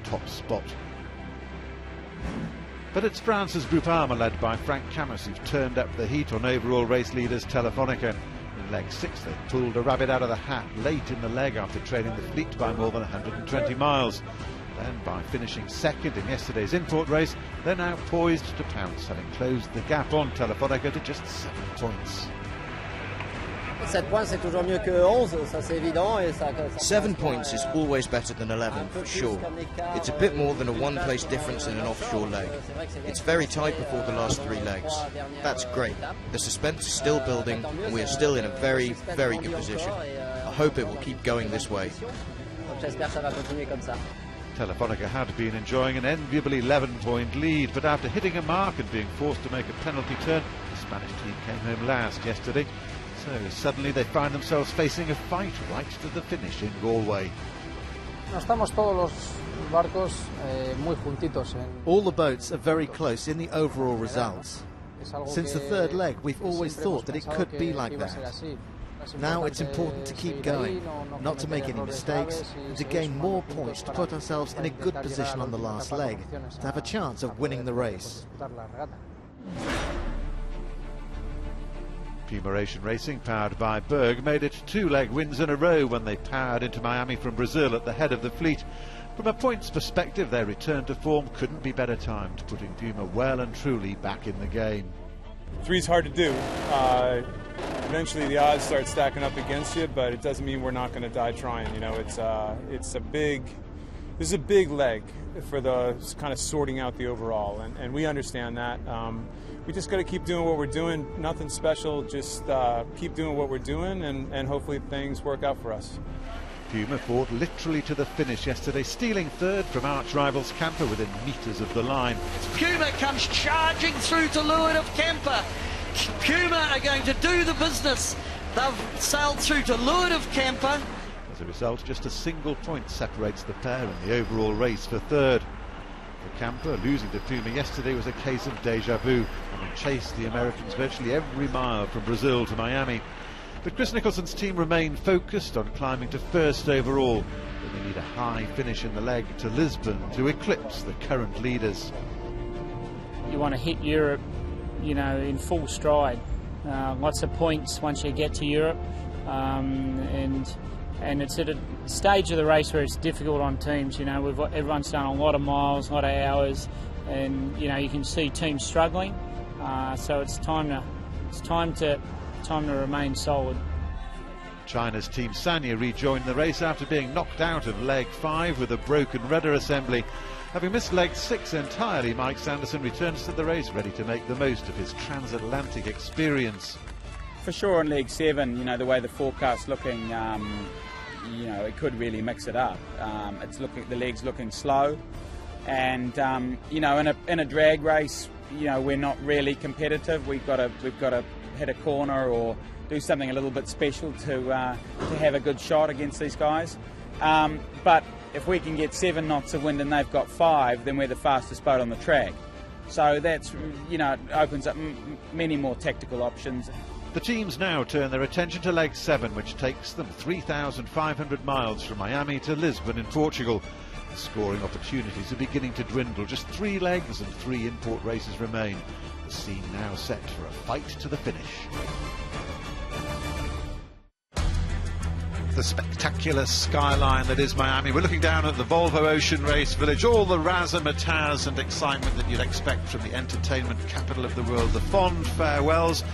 top spot. But it's France's Groupama, led by Frank Camus, who've turned up the heat on overall race leaders Telefonica. In leg 6 they pulled a rabbit out of the hat late in the leg after trailing the fleet by more than 120 miles. Then, by finishing second in yesterday's In-Port Race, they're now poised to pounce, having closed the gap on Telefonica to just 7 points. 7 points is always better than 11, for sure. It's a bit more than a one-place difference in an offshore leg. It's very tight before the last 3 legs. That's great. The suspense is still building, and we are still in a very, very good position. I hope it will keep going this way. Telefonica had been enjoying an enviable 11-point lead, but after hitting a mark and being forced to make a penalty turn, the Spanish team came home last yesterday. So suddenly they find themselves facing a fight right to the finish in Galway. All the boats are very close in the overall results. Since the third leg, we've always thought that it could be like that. Now it's important to keep going, not to make any mistakes, and to gain more points to put ourselves in a good position on the last leg, to have a chance of winning the race. Volvo Ocean Racing, powered by Berg, made it 2-leg wins in a row when they powered into Miami from Brazil at the head of the fleet. From a points perspective, their return to form couldn't be better timed, putting Volvo well and truly back in the game. 3's hard to do. Eventually the odds start stacking up against you, but it doesn't mean we're not going to die trying. You know, this is a big leg for the kind of sorting out the overall, and we understand that. We just got to keep doing what we're doing. Nothing special, just keep doing what we're doing, and hopefully things work out for us. Puma fought literally to the finish yesterday, stealing third from arch rivals Camper within metres of the line. Puma comes charging through to leeward of Camper. Puma are going to do the business. They've sailed through to leeward of Camper. As a result, just a single point separates the pair in the overall race for third. For Camper, losing to Puma yesterday was a case of deja vu, having chased the Americans virtually every mile from Brazil to Miami. But Chris Nicholson's team remain focused on climbing to first overall, but they need a high finish in the leg to Lisbon to eclipse the current leaders. You want to hit Europe, you know, in full stride. Lots of points once you get to Europe, and it's at a stage of the race where it's difficult on teams. You know, everyone's done a lot of miles, a lot of hours, and you know you can see teams struggling. So it's time to remain solid. China's Team Sanya rejoined the race after being knocked out of leg 5 with a broken rudder assembly. Having missed leg 6 entirely, Mike Sanderson returns to the race ready to make the most of his transatlantic experience. For sure on leg 7, you know, the way the forecast's looking, you know, it could really mix it up. The leg's looking slow, and you know, in a drag race, you know, we're not really competitive. We've got to hit a corner or do something a little bit special to have a good shot against these guys. But if we can get 7 knots of wind and they've got 5, then we're the fastest boat on the track. So that's, you know, it opens up many more tactical options. The teams now turn their attention to leg 7, which takes them 3,500 miles from Miami to Lisbon in Portugal. The scoring opportunities are beginning to dwindle. Just 3 legs and 3 In-Port races remain. The scene now set for a fight to the finish. The spectacular skyline that is Miami. We're looking down at the Volvo Ocean Race village, all the razzmatazz and excitement that you'd expect from the entertainment capital of the world. The fond farewells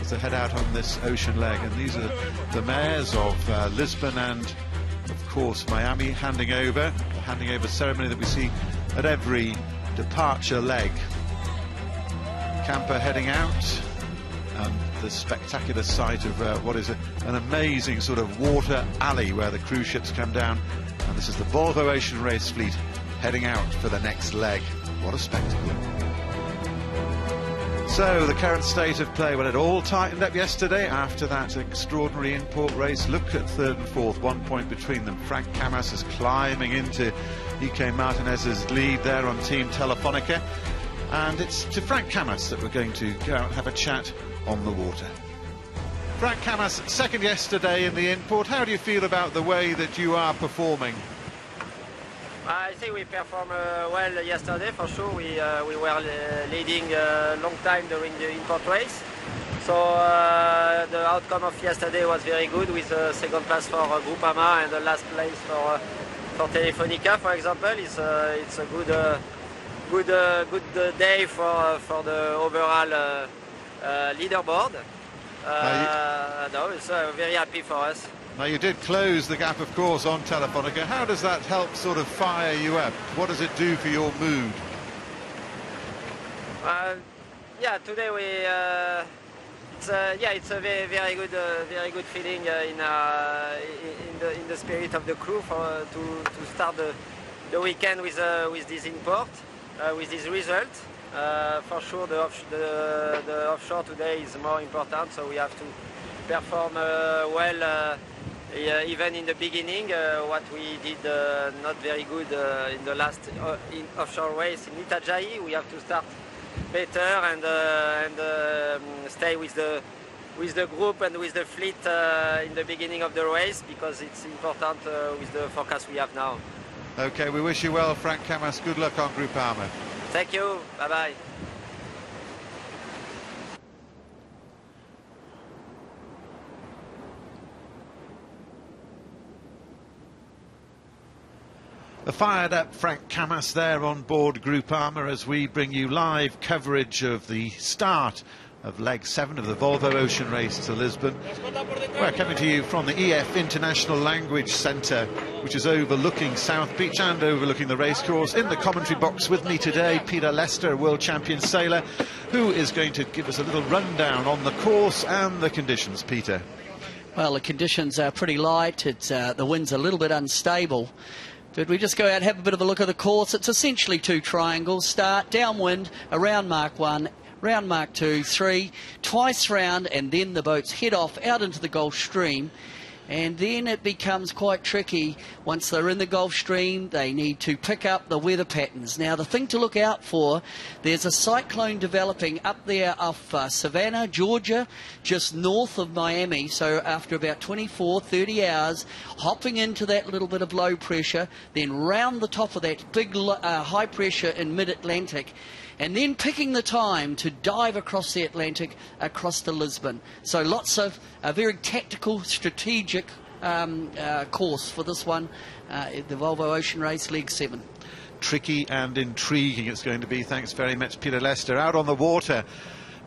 as they head out on this ocean leg, and these are the mayors of Lisbon and of course Miami handing over, the handing over ceremony that we see at every departure leg. Camper heading out, and the spectacular sight of what is an amazing sort of water alley where the cruise ships come down, and this is the Volvo Ocean Race fleet heading out for the next leg. What a spectacle. So the current state of play, well, it all tightened up yesterday after that extraordinary In-Port race. Look at third and fourth, 1 point between them. Frank Camas is climbing into Ike Martinez's lead there on Team Telefonica. And it's to Frank Camas that we're going to go out and have a chat on the water. Frank Camas, second yesterday in the In-Port. How do you feel about the way that you are performing? I think we performed well yesterday, for sure. We were leading a long time during the In-Port Race. So the outcome of yesterday was very good, with the second place for Groupama and the last place for Telefonica, for example. It's a good day for the overall leaderboard. No, it's very happy for us. Now, you did close the gap, of course, on Telefonica. How does that help sort of fire you up? What does it do for your mood? Yeah, today it's a very good feeling in the spirit of the crew to start the weekend with this In-Port, with this result. For sure, the offshore today is more important, so we have to perform well. Even in the beginning, what we did not very good in the last offshore race in Itajaí, we have to start better and stay with the group and with the fleet in the beginning of the race, because it's important with the forecast we have now. Okay, we wish you well, Frank Camas. Good luck on Groupama. Thank you. Bye-bye. The fired up Frank Camas there on board Groupama as we bring you live coverage of the start of leg 7 of the Volvo Ocean Race to Lisbon. We're coming to you from the EF International Language Centre, which is overlooking South Beach and overlooking the racecourse. In the commentary box with me today, Peter Lester, world champion sailor, who is going to give us a little rundown on the course and the conditions. Peter. Well, the conditions are pretty light. It's the wind's a little bit unstable. But we just go out and have a bit of a look at the course. It's essentially 2 triangles. Start, downwind, around Mark 1, round Mark 2, 3, twice round, and then the boats head off out into the Gulf Stream. And then it becomes quite tricky. Once they're in the Gulf Stream, they need to pick up the weather patterns. Now, the thing to look out for, there's a cyclone developing up there off Savannah, Georgia, just north of Miami. So after about 24, 30 hours, hopping into that little bit of low pressure, then round the top of that big high pressure in mid-Atlantic, and then picking the time to dive across the Atlantic, across to Lisbon. So lots of a very tactical, strategic course for this one, the Volvo Ocean Race, Leg 7. Tricky and intriguing it's going to be. Thanks very much, Peter Lester. Out on the water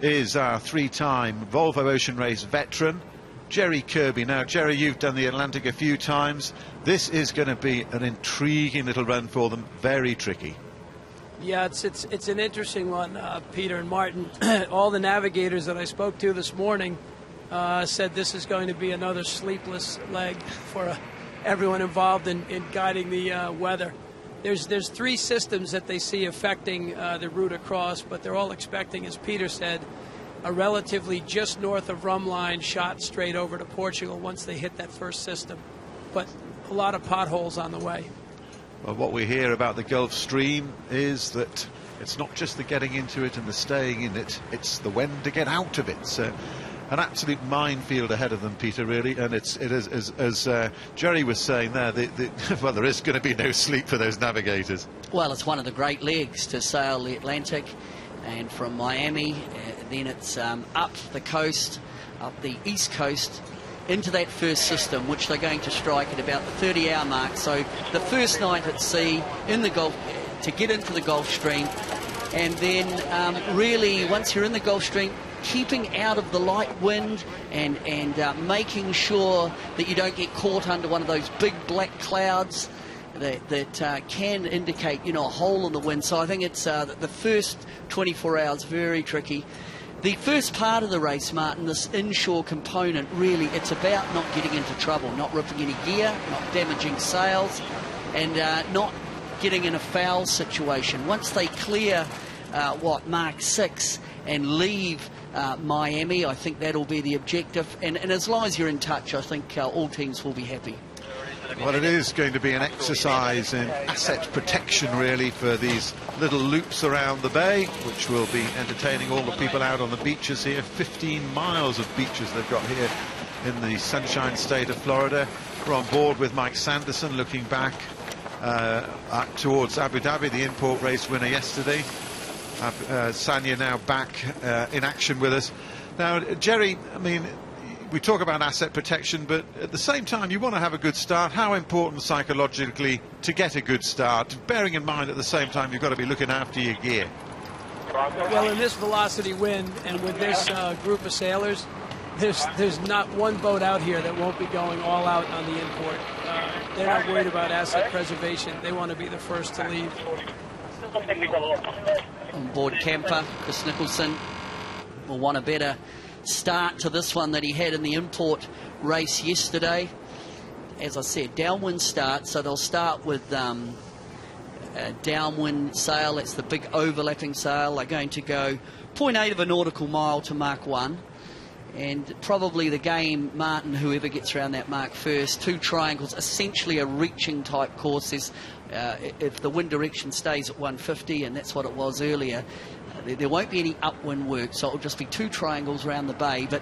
is our 3-time Volvo Ocean Race veteran, Jerry Kirby. Now, Jerry, you've done the Atlantic a few times. This is going to be an intriguing little run for them, very tricky. Yeah, it's an interesting one, Peter and Martin. All the navigators that I spoke to this morning said this is going to be another sleepless leg for everyone involved in guiding the weather. There's 3 systems that they see affecting the route across, but they're all expecting, as Peter said, a relatively just north of Rumline shot straight over to Portugal once they hit that first system. But a lot of potholes on the way. Well, what we hear about the Gulf Stream is that it's not just the getting into it and the staying in it, it's the when to get out of it. So an absolute minefield ahead of them, Peter, really. And it is, as Jerry was saying there, well, there is going to be no sleep for those navigators. Well, it's one of the great legs to sail the Atlantic, and from Miami, then it's up the coast, up the east coast, into that first system, which they're going to strike at about the 30-hour mark. So the first night at sea in the Gulf, to get into the Gulf Stream, and then really once you're in the Gulf Stream, keeping out of the light wind and making sure that you don't get caught under one of those big black clouds that can indicate, you know, a hole in the wind. So I think it's the first 24 hours very tricky. The first part of the race, Martin, this inshore component, really, it's about not getting into trouble, not ripping any gear, not damaging sails, and not getting in a foul situation. Once they clear, Mark 6 and leave Miami, I think that'll be the objective. And as long as you're in touch, I think all teams will be happy. Well, it is going to be an exercise in asset protection, really, for these little loops around the bay, which will be entertaining all the people out on the beaches here. 15 miles of beaches they've got here in the Sunshine State of Florida. We're on board with Mike Sanderson, looking back towards Abu Dhabi, the in-port race winner yesterday. Sanya now back in action with us. Now, Jerry, I mean, we talk about asset protection, but at the same time, you want to have a good start. How important psychologically to get a good start, bearing in mind at the same time you've got to be looking after your gear? Well, in this velocity wind and with this group of sailors, there's not one boat out here that won't be going all out on the in-port. They're not worried about asset preservation. They want to be the first to leave. On board Kemper, Chris Nicholson will want a better start to this one that he had in the in-port race yesterday. As I said, downwind start, so they'll start with downwind sail. That's the big overlapping sail. They're going to go 0.8 of a nautical mile to Mark 1. And probably the game, Martin, whoever gets around that mark first, 2 triangles, essentially a reaching type course. If the wind direction stays at 150, and that's what it was earlier, there won't be any upwind work, so it'll just be 2 triangles around the bay. But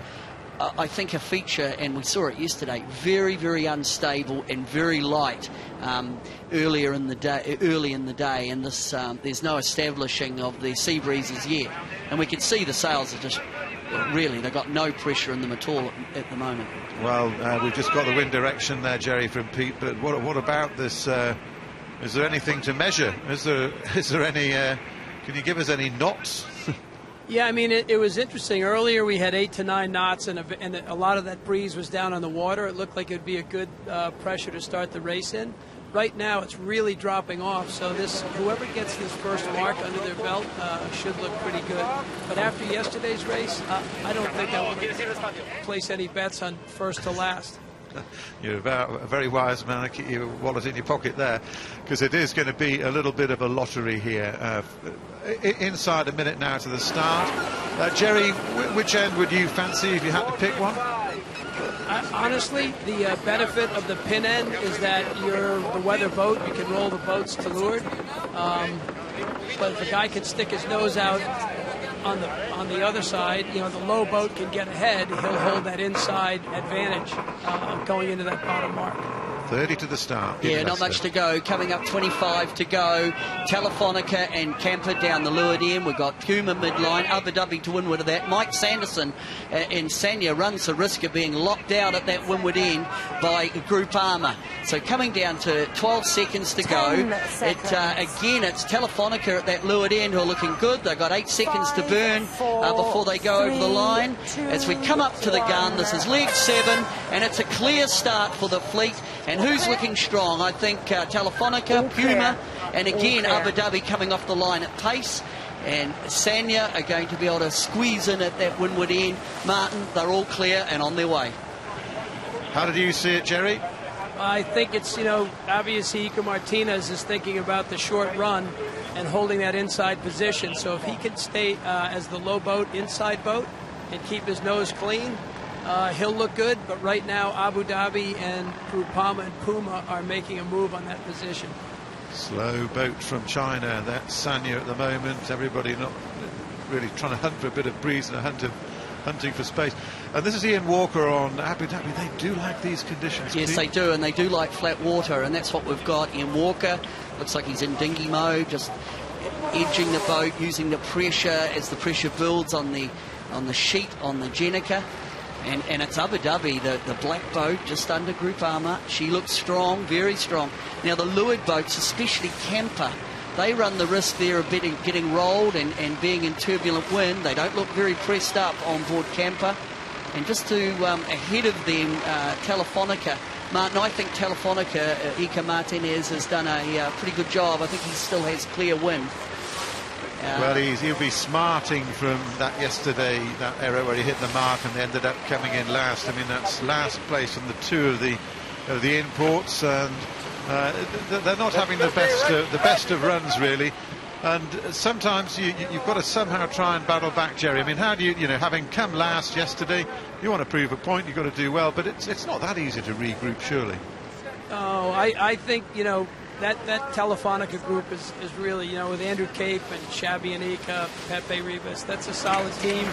I think a feature, and we saw it yesterday, very, very unstable and very light early in the day, and this there's no establishing of the sea breezes yet, and we can see the sails are just really, they've got no pressure in them at all at the moment. Well, we've just got the wind direction there, Jerry, from Pete, but what about this? Is there anything to measure? Is there any? Can you give us any knots? Yeah, I mean, it was interesting. Earlier we had 8 to 9 knots, and a lot of that breeze was down on the water. It looked like it would be a good pressure to start the race in. Right now it's really dropping off, so whoever gets this first mark under their belt should look pretty good. But after yesterday's race, I don't think I want to place any bets on first to last. You're a very wise man. Keep your wallet in your pocket there, because it is going to be a little bit of a lottery here. Inside a minute now to the start. Jerry, which end would you fancy if you had to pick one? Honestly, the benefit of the pin end is that you're the weather boat. You can roll the boats to leeward. But if a guy can stick his nose out on the other side, you know, the low boat can get ahead. He'll hold that inside advantage going into that bottom mark. 30 to the start. Yeah, not much to go. Coming up, 25 to go. Telefonica and Camper down the leeward end. We've got Puma midline, Abu Dhabi to windward of that. Mike Sanderson and Sanya runs the risk of being locked out at that windward end by Groupama. So coming down to 12 seconds to go. Again, it's Telefonica at that leeward end who are looking good. They've got 8 seconds to burn before they go over the line. As we come up to the gun, this is leg 7, and it's a clear start for the fleet. And who's looking strong? I think Telefonica, Puma, and again Abu Dhabi coming off the line at pace. And Sanya are going to be able to squeeze in at that windward end. Martin, they're all clear and on their way. How did you see it, Jerry? I think it's, you know, obviously Iker Martinez is thinking about the short run and holding that inside position. So if he can stay as the low boat, inside boat, and keep his nose clean, he'll look good. But right now, Abu Dhabi and Groupama and Puma are making a move on that position. Slow boat from China. That's Sanya at the moment. Everybody not really trying to hunt for a bit of breeze and hunting for space. And this is Ian Walker on Abu Dhabi. They do like these conditions. Yes, they do, and they do like flat water, and that's what we've got. Ian Walker looks like he's in dinghy mode, just edging the boat, using the pressure as the pressure builds on the sheet on the Jenica. And it's Abu Dhabi, the black boat just under Groupama. She looks strong, very strong. Now the leeward boats, especially Camper, they run the risk there of getting rolled and being in turbulent wind. They don't look very pressed up on board Camper. And just to ahead of them, Telefonica. Martin, I think Telefonica, Iker Martinez has done a pretty good job. I think he still has clear wind. Well, he'll be smarting from that yesterday, that error where he hit the mark and they ended up coming in last. I mean, that's last place on the 2 of the imports, and they're not having the best of runs really. And sometimes you've got to somehow try and battle back, Jerry. I mean, how do you know, having come last yesterday, you want to prove a point, you've got to do well, but it's not that easy to regroup, surely. Oh, I think, you know, that Telefonica group is really, you know, with Andrew Cape and Xabi Anika, Pepe Ribas, that's a solid team.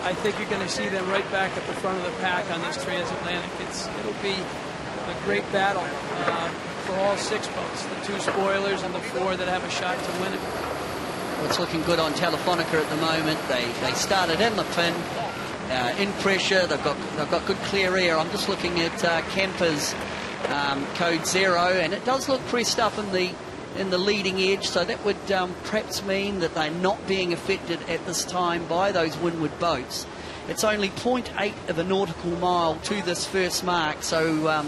I think you're going to see them right back at the front of the pack on this Transatlantic. It'll be a great battle. for all 6 boats, the 2 spoilers and the 4 that have a shot to win it. Well, it's looking good on Telefonica at the moment. They started in the pin, in pressure. They've got good clear air. I'm just looking at Kemper's code 0, and it does look pressed up in the leading edge, so that would perhaps mean that they're not being affected at this time by those windward boats. It's only 0.8 of a nautical mile to this first mark, so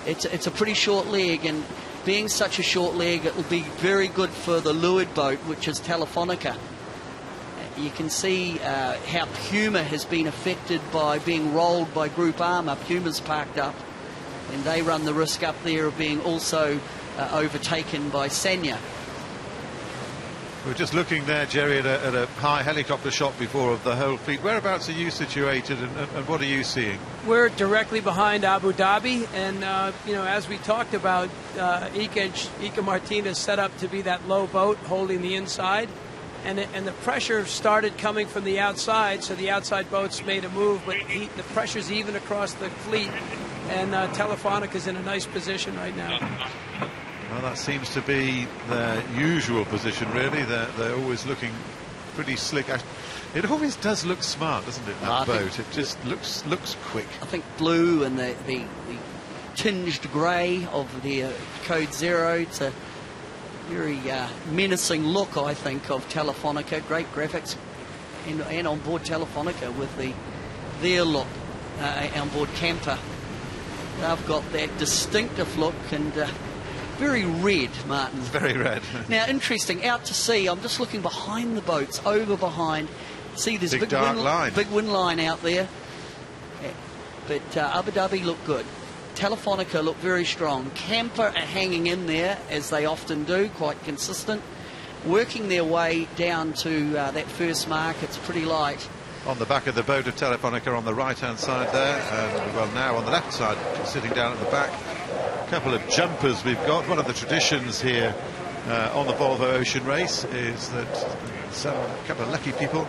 it's a pretty short leg, and being such a short leg, it will be very good for the leeward boat, which is Telefonica. You can see how Puma has been affected by being rolled by Group Armour. Puma's parked up, and they run the risk up there of being also overtaken by Sanya. We're just looking there, Jerry, at a high helicopter shot before of the whole fleet. Whereabouts are you situated, and what are you seeing? We're directly behind Abu Dhabi, and as we talked about, Ica Martinez set up to be that low boat holding the inside, and the pressure started coming from the outside, so the outside boats made a move, but the pressure's even across the fleet, and Telefonica's in a nice position right now. Well, that seems to be their usual position, really. They're always looking pretty slick. It always does look smart, doesn't it, that boat? It just looks quick. I think blue and the tinged grey of the code 0. It's a very menacing look, I think, of Telefonica. Great graphics, and on board Telefonica with their look on board Kemper. They've got that distinctive look, and very red, Martin. Very red. Now, interesting, out to sea, I'm just looking behind the boats, over behind. See, there's big dark line. Big wind line out there. But Abu Dhabi look good. Telefonica look very strong. Kemper are hanging in there, as they often do, quite consistent. Working their way down to that first mark. It's pretty light. On the back of the boat of Telefonica on the right-hand side there, and well, now on the left side, sitting down at the back. A couple of jumpers we've got. One of the traditions here on the Volvo Ocean Race is that a couple of lucky people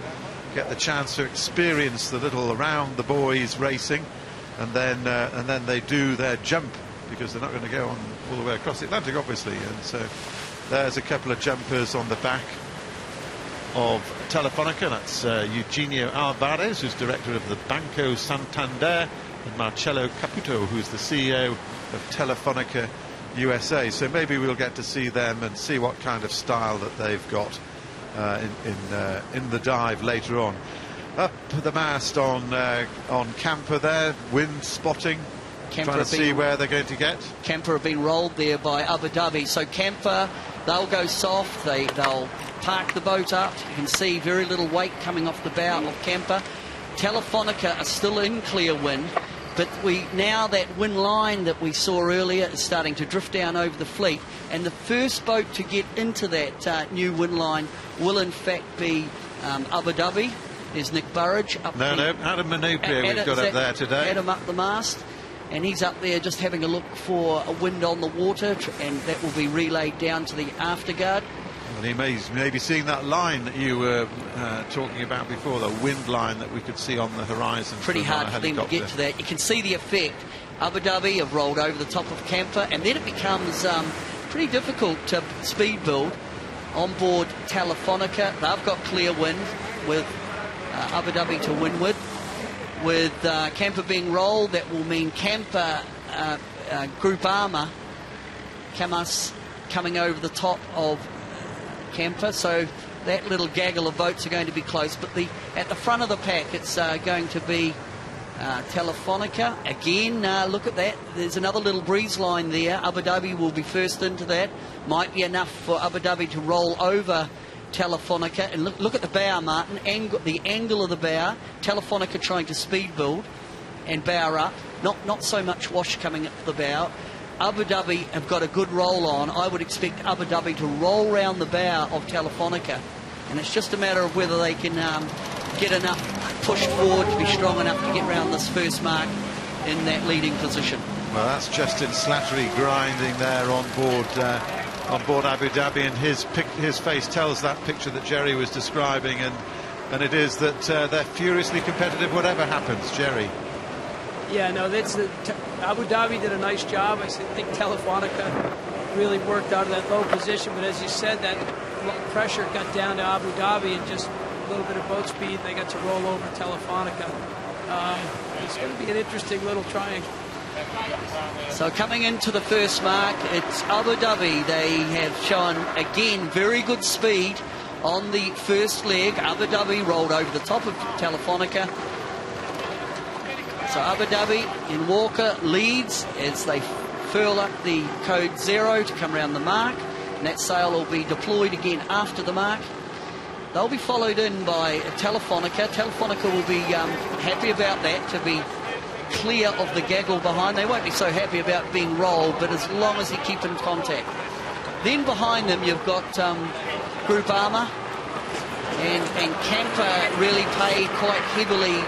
get the chance to experience the little around the boys racing, and then they do their jump, because they're not going to go on all the way across the Atlantic, obviously. And so there's a couple of jumpers on the back of Telefonica. That's Eugenio Alvarez, who's director of the Banco Santander, and Marcello Caputo, who's the CEO of Telefonica USA. So maybe we'll get to see them and see what kind of style that they've got in the dive later on. Up the mast on Camper there, wind spotting, trying to see where they're going to get. Camper have been rolled there by Abu Dhabi. So Camper, they'll go soft, they'll park the boat up. You can see very little weight coming off the bow of Camper. Telefonica are still in clear wind, but now that wind line that we saw earlier is starting to drift down over the fleet, and the first boat to get into that new wind line will in fact be Abu Dhabi. There's Nick Burridge up No, Adam Manopria we've got up there today. Adam up the mast, and he's up there just having a look for a wind on the water, and that will be relayed down to the afterguard. And he may be seeing that line that you were talking about before, the wind line that we could see on the horizon. Pretty hard for them to get to that. You can see the effect. Abu Dhabi have rolled over the top of Camper, and then it becomes pretty difficult to speed build on board Telefonica. They've got clear wind with Abu Dhabi to windward. With Camper being rolled, that will mean Camper Group Armour, Camas, coming over the top of Camper, so that little gaggle of boats are going to be close. But at the front of the pack, it's going to be Telefonica again. Look at that, there's another little breeze line there. Abu Dhabi will be first into that. Might be enough for Abu Dhabi to roll over Telefonica. And look at the bow, Martin, the angle of the bow. Telefonica trying to speed build and bow up, not so much wash coming up the bow. Abu Dhabi have got a good roll on. I would expect Abu Dhabi to roll round the bow of Telefonica, and it's just a matter of whether they can get enough push forward to be strong enough to get round this first mark in that leading position. Well, that's Justin Slattery grinding there on board Abu Dhabi, and his face tells that picture that Jerry was describing, and it is that they're furiously competitive whatever happens. Jerry. Yeah, no, that's Abu Dhabi did a nice job. I think Telefonica really worked out of that low position, but as you said, that pressure got down to Abu Dhabi, and just a little bit of boat speed, they got to roll over Telefonica. It's going to be an interesting little triangle. So coming into the first mark, it's Abu Dhabi. They have shown, again, very good speed on the first leg. Abu Dhabi rolled over the top of Telefonica. So Abu Dhabi in Walker leads as they furl up the code 0 to come around the mark. And that sail will be deployed again after the mark. They'll be followed in by Telefonica. Telefonica will be happy about that, to be clear of the gaggle behind. They won't be so happy about being rolled, but as long as they keep in contact. Then behind them you've got Group Armour, and Camper really paid quite heavily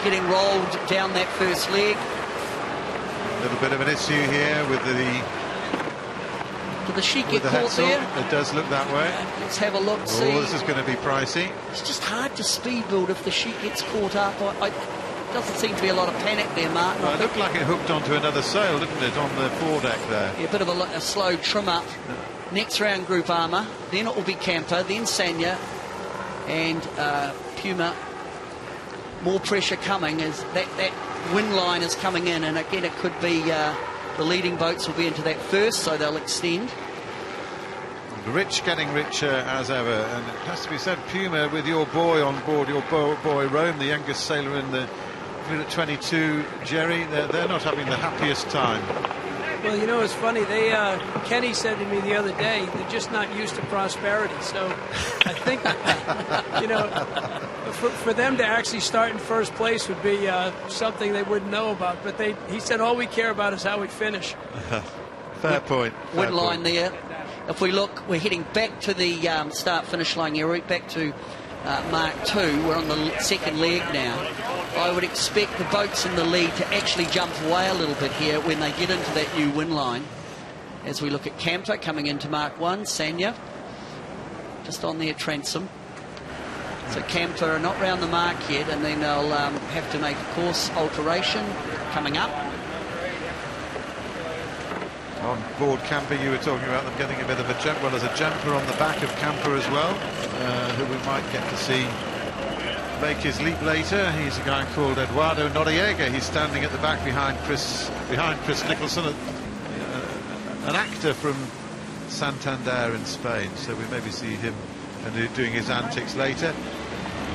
getting rolled down that first leg. A little bit of an issue here with the... Did the sheet get caught there? It does look that way. Let's have a look, see. Oh, this is going to be pricey. It's just hard to speed build if the sheet gets caught up. Doesn't seem to be a lot of panic there, Martin. Well, it looked like it hooked onto another sail, didn't it, on the foredeck there? Yeah, a bit of a slow trim up. Next round, Group Armour. Then it will be Camper, then Sanya, and Puma. More pressure coming as that wind line is coming in, and again it could be the leading boats will be into that first, so they'll extend. Rich getting richer as ever, and it has to be said, Puma, with your boy on board, your boy Rome, the youngest sailor in the fleet at 22, Jerry, they're not having the happiest time. Well, you know, it's funny. Kenny said to me the other day, they're just not used to prosperity. So I think, you know, for them to actually start in first place would be something they wouldn't know about. But he said, all we care about is how we finish. Fair point. Wind line there. If we look, we're heading back to the start-finish line here, right back to Mark II. We're on the second leg now. I would expect the boats in the lead to actually jump away a little bit here when they get into that new wind line. As we look at Camper coming into Mark I, Sanya, just on their transom. So Camper are not round the mark yet, and then they'll have to make a course alteration coming up. On board Camper, you were talking about them getting a bit of a jump. Well, there's a jumper on the back of Camper as well, who we might get to see make his leap later. He's a guy called Eduardo Noriega. He's standing at the back behind Chris Nicholson, an actor from Santander in Spain. So we maybe see him doing his antics later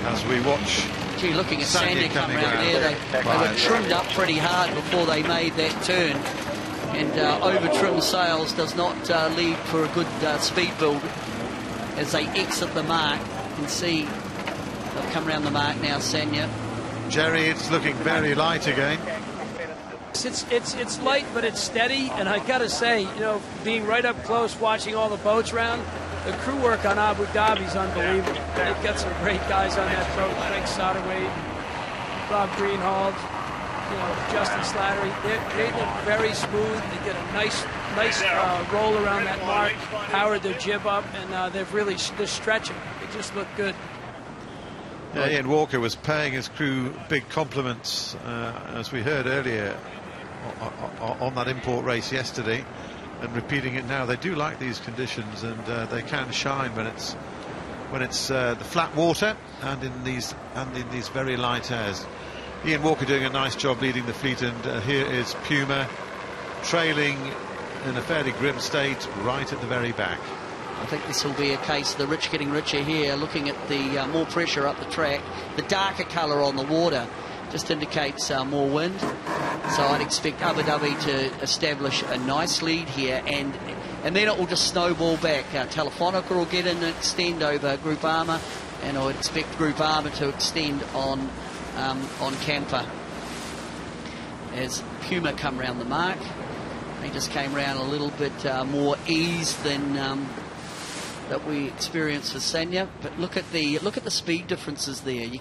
as we watch. Gee, looking at Sandy coming out there, they were trimmed up pretty hard before they made that turn. And over-trimmed sails does not lead for a good speed build as they exit the mark. You can see they've come around the mark now, Sanya. Jerry, it's looking very light again. It's light, but it's steady. And I got to say, you know, being right up close, watching all the boats round, the crew work on Abu Dhabi is unbelievable. They've got some great guys on that boat. Craig Soderwade, Rob Greenhalgh, you know, Justin Slattery. They look very smooth. They did a nice roll around that mark, powered their jib up, and they're stretching. They just look good. Yeah, Ian Walker was paying his crew big compliments, as we heard earlier on that import race yesterday, and repeating it now. They do like these conditions, and they can shine when it's the flat water and in these very light airs. Ian Walker doing a nice job leading the fleet, and here is Puma trailing in a fairly grim state right at the very back. I think this will be a case of the rich getting richer here, looking at the more pressure up the track. The darker colour on the water just indicates more wind. So I'd expect Abu Dhabi to establish a nice lead here, and then it will just snowball back. Telefonica will get in and extend over Group Armour, and I would expect Group Armour to extend on Camper as Puma come round the mark. They just came round a little bit more ease than that we experienced with Sanya. But look at the speed differences there. You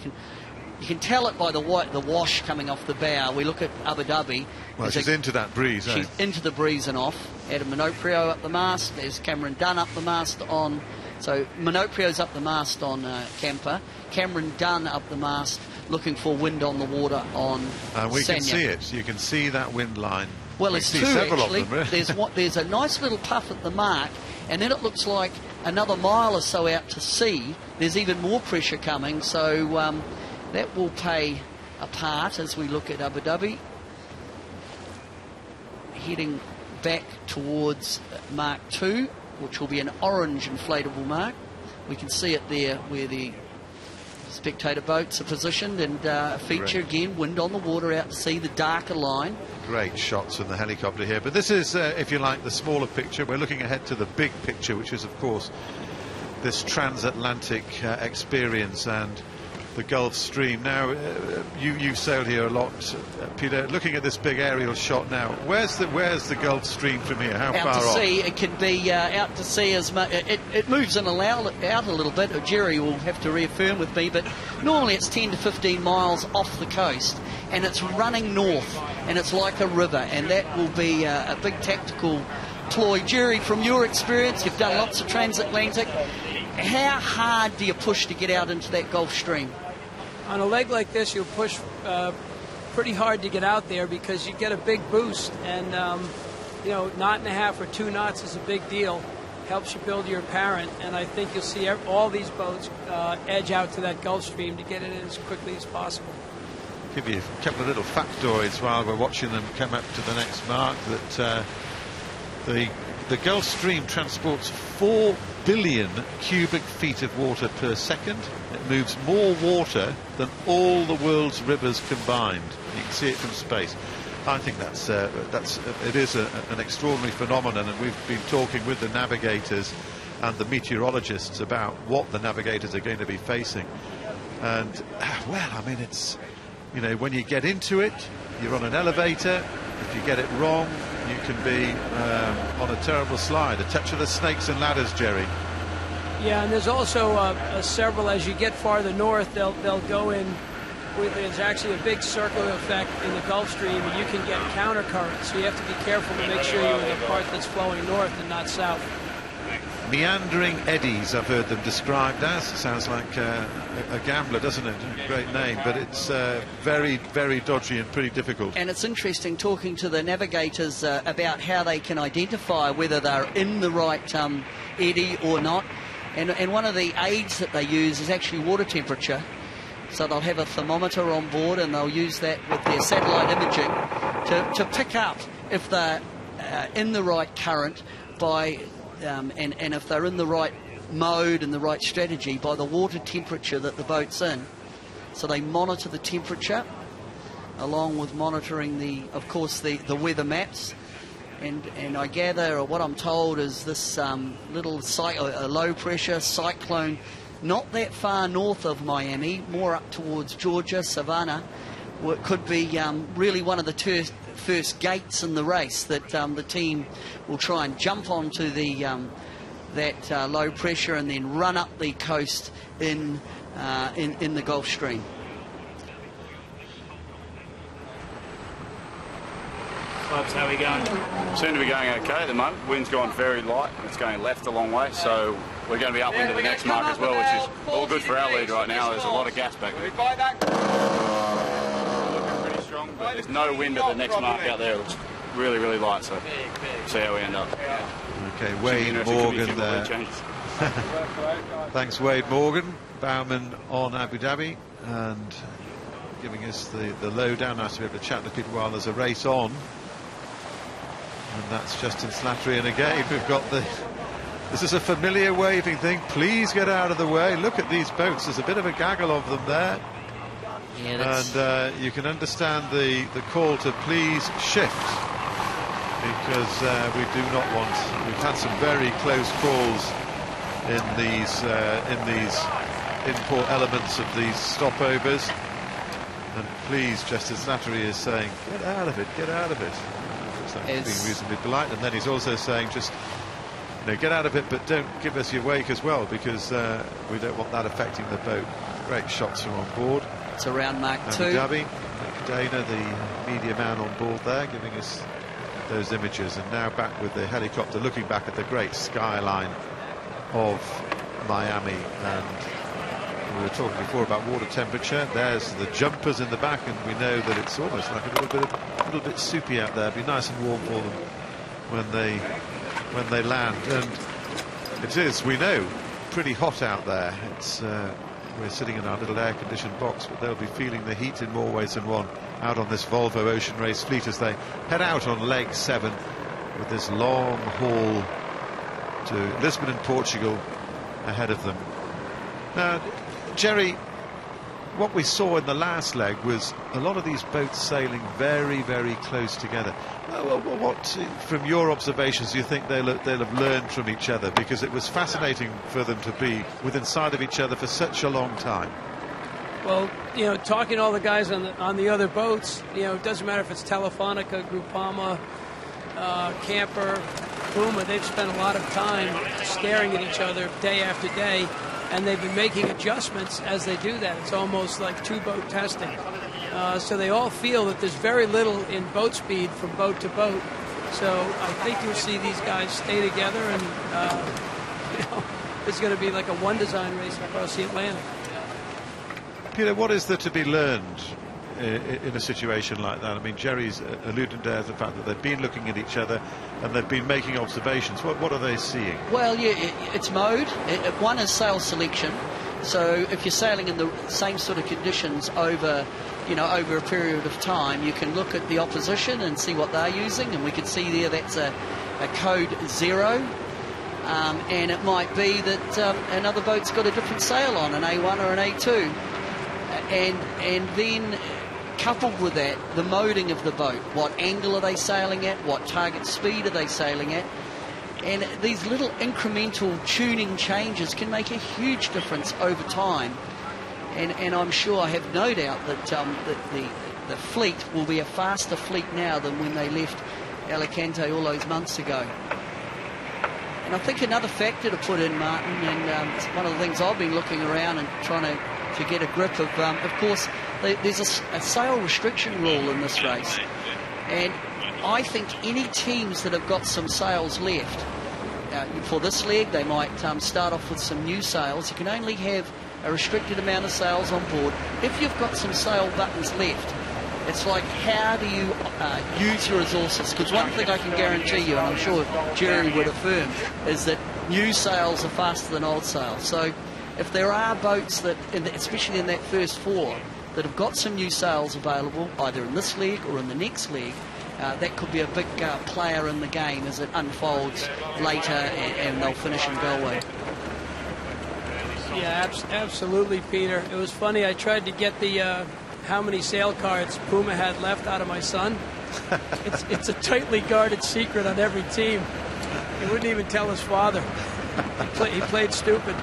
can tell it by the wash coming off the bow. We look at Abu Dhabi. Well, she's into that breeze. She's into the breeze and off. Adam Minoprio up the mast. There's Cameron Dunn up the mast on. So Minoprio's up the mast on Camper. Cameron Dunn up the mast, looking for wind on the water on And we Sanya. can see it. You can see that wind line Well, there's two actually. Of them, really. There's a nice little puff at the mark, and then it looks like another mile or so out to sea. There's even more pressure coming, so that will play a part as we look at Abu Dhabi. Heading back towards Mark 2, which will be an orange inflatable mark. We can see it there where the spectator boats are positioned, and feature again, wind on the water out to sea, the darker line. Great shots from the helicopter here, but this is, if you like, the smaller picture. We're looking ahead to the big picture, which is, of course, this transatlantic experience and the Gulf Stream. Now, you've sailed here a lot, Peter. Looking at this big aerial shot now, where's the Gulf Stream from here? How far off? Out to sea, it can be out to sea as much. It moves in and out a little bit. Jerry will have to reaffirm with me, but normally it's 10 to 15 miles off the coast, and it's running north, and it's like a river, and that will be a big tactical ploy. Jerry, from your experience, you've done lots of transatlantic. How hard do you push to get out into that Gulf Stream? On a leg like this, you'll push pretty hard to get out there because you get a big boost, and knot and a half or 2 knots is a big deal. Helps you build your apparent, and I think you'll see all these boats edge out to that Gulf Stream to get it in as quickly as possible. Give you a couple of little factoids while we're watching them come up to the next mark. That the Gulf Stream transports 4 billion cubic feet of water per second. It moves more water than all the world's rivers combined. You can see it from space. I think it is an extraordinary phenomenon, and we've been talking with the navigators and the meteorologists about what the navigators are going to be facing. And well, I mean, it's, when you get into it, you're on an elevator. If you get it wrong, you can be on a terrible slide. A touch of the snakes and ladders, Jerry. Yeah, and there's also several, as you get farther north, they'll go in. There's actually a big circular effect in the Gulf Stream, and you can get counter currents. So you have to be careful to make sure you're in the part that's flowing north and not south. Meandering eddies, I've heard them described as. It sounds like a gambler, doesn't it? Great name, but it's very, very dodgy and pretty difficult. And it's interesting talking to the navigators about how they can identify whether they're in the right eddy or not. And one of the aids that they use is actually water temperature. So they'll have a thermometer on board, and they'll use that with their satellite imaging to pick up if they're in the right current by... and if they're in the right mode and the right strategy by the water temperature that the boat's in. So they monitor the temperature along with monitoring of course the weather maps, and I gather, or what I'm told, is this little low pressure cyclone not that far north of Miami, more up towards Georgia, Savannah, could be really one of the first gates in the race that the team will try and jump onto that low pressure and then run up the coast in the Gulf Stream. Clubs, how are we going? Seem to be going okay at the moment. Wind's gone very light. It's going left a long way, so we're going to be up into the next mark as well, which is all good for our lead right now. There's a lot of gas back there. Looking pretty strong, but there's no wind at the next mark out there. It looks really, really light, so we'll see how we end up. Okay, Wade Morgan there. Thanks, Wade Morgan, bowman on Abu Dhabi, and giving us the lowdown. Nice to be able to chat to people while there's a race on. And that's Justin Slattery, and again we've got this is a familiar waving thing. Please get out of the way. Look at these boats. There's a bit of a gaggle of them there. Yeah, and you can understand the call to please shift, because we do not want. We've had some very close calls in these import elements of these stopovers. And please, Justin Slattery is saying, get out of it, get out of it. Being reasonably polite, and then he's also saying, just get out of it, but don't give us your wake as well, because we don't want that affecting the boat. Great shots from on board. It's around Mark 2. Abu Dhabi, Dana, the media man on board there, giving us those images, and now back with the helicopter, looking back at the great skyline of Miami, and We were talking before about water temperature. There's the jumpers in the back, and we know that it's almost like a little bit soupy out there. It'll be nice and warm for them when they land. And it is, we know, pretty hot out there. It's we're sitting in our little air-conditioned box, but they'll be feeling the heat in more ways than one out on this Volvo Ocean Race fleet as they head out on leg 7 with this long haul to Lisbon in Portugal ahead of them. Now, Jerry, what we saw in the last leg was a lot of these boats sailing very, very close together. What, from your observations, do you think they'll have learned from each other? Because it was fascinating for them to be within sight of each other for such a long time. Well, you know, talking to all the guys on the other boats, you know, it doesn't matter if it's Telefonica, Groupama, Camper, Puma, they've spent a lot of time staring at each other day after day, and they've been making adjustments as they do that. It's almost like two-boat testing. So they all feel that there's very little in boat speed from boat to boat. So I think you'll see these guys stay together, and you know, it's going to be like a one design race across the Atlantic. Peter, what is there to be learned in a situation like that? I mean, Jerry's alluded to the fact that they've been looking at each other and they've been making observations. What are they seeing? Well, yeah, it's mode. One is sail selection. So if you're sailing in the same sort of conditions over a period of time, you can look at the opposition and see what they're using, and we can see there that's a code 0. And it might be that another boat's got a different sail on, an A1 or an A2. And then coupled with that, the moding of the boat. What angle are they sailing at? What target speed are they sailing at? And these little incremental tuning changes can make a huge difference over time. And I'm sure, I have no doubt that the fleet will be a faster fleet now than when they left Alicante all those months ago. And I think another factor to put in, Martin, and it's one of the things I've been looking around and trying to get a grip of course, there's a sail restriction rule in this race. And I think any teams that have got some sails left, for this leg, they might start off with some new sails. You can only have a restricted amount of sails on board. If you've got some sail buttons left, it's like, how do you use your resources? Because one thing I can guarantee you, and I'm sure Jerry would affirm, is that new sails are faster than old sails. So if there are boats that, especially in that first 4, that have got some new sails available, either in this leg or in the next leg, that could be a big player in the game as it unfolds later, and they'll finish in Galway. Yeah, absolutely, Peter. It was funny, I tried to get the how many sail cards Puma had left out of my son. It's a tightly guarded secret on every team. He wouldn't even tell his father. He played stupid.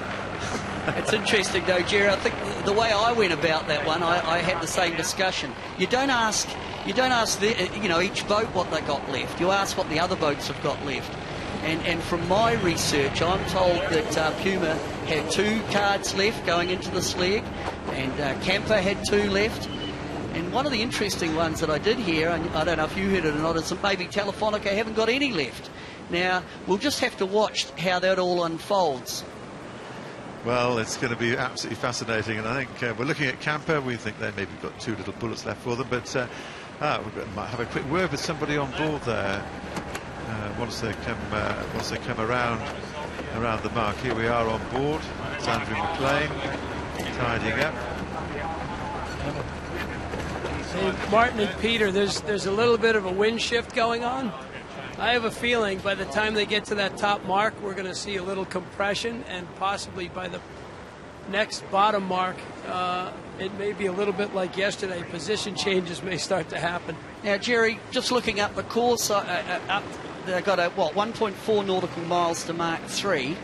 It's interesting though, Jerry. I think the way I went about that one, I had the same discussion. You don't ask each boat what they got left. You ask what the other boats have got left. And from my research, I'm told that Puma had 2 cards left going into this leg, and Camper had 2 left. And one of the interesting ones that I did hear, and I don't know if you heard it or not, is that maybe Telefonica haven't got any left. Now, we'll just have to watch how that all unfolds. Well, it's going to be absolutely fascinating, and I think we're looking at Camper. We think they maybe got 2 little bullets left for them, but we might have a quick word with somebody on board there once they come around the mark. Here we are on board. It's Andrew McLean tidying up. Hey, Martin and Peter, there's a little bit of a wind shift going on. I have a feeling by the time they get to that top mark, we're going to see a little compression, and possibly by the next bottom mark, it may be a little bit like yesterday. Position changes may start to happen. Now, Jerry, just looking up the course, they've got 1.4 nautical miles to Mark 3.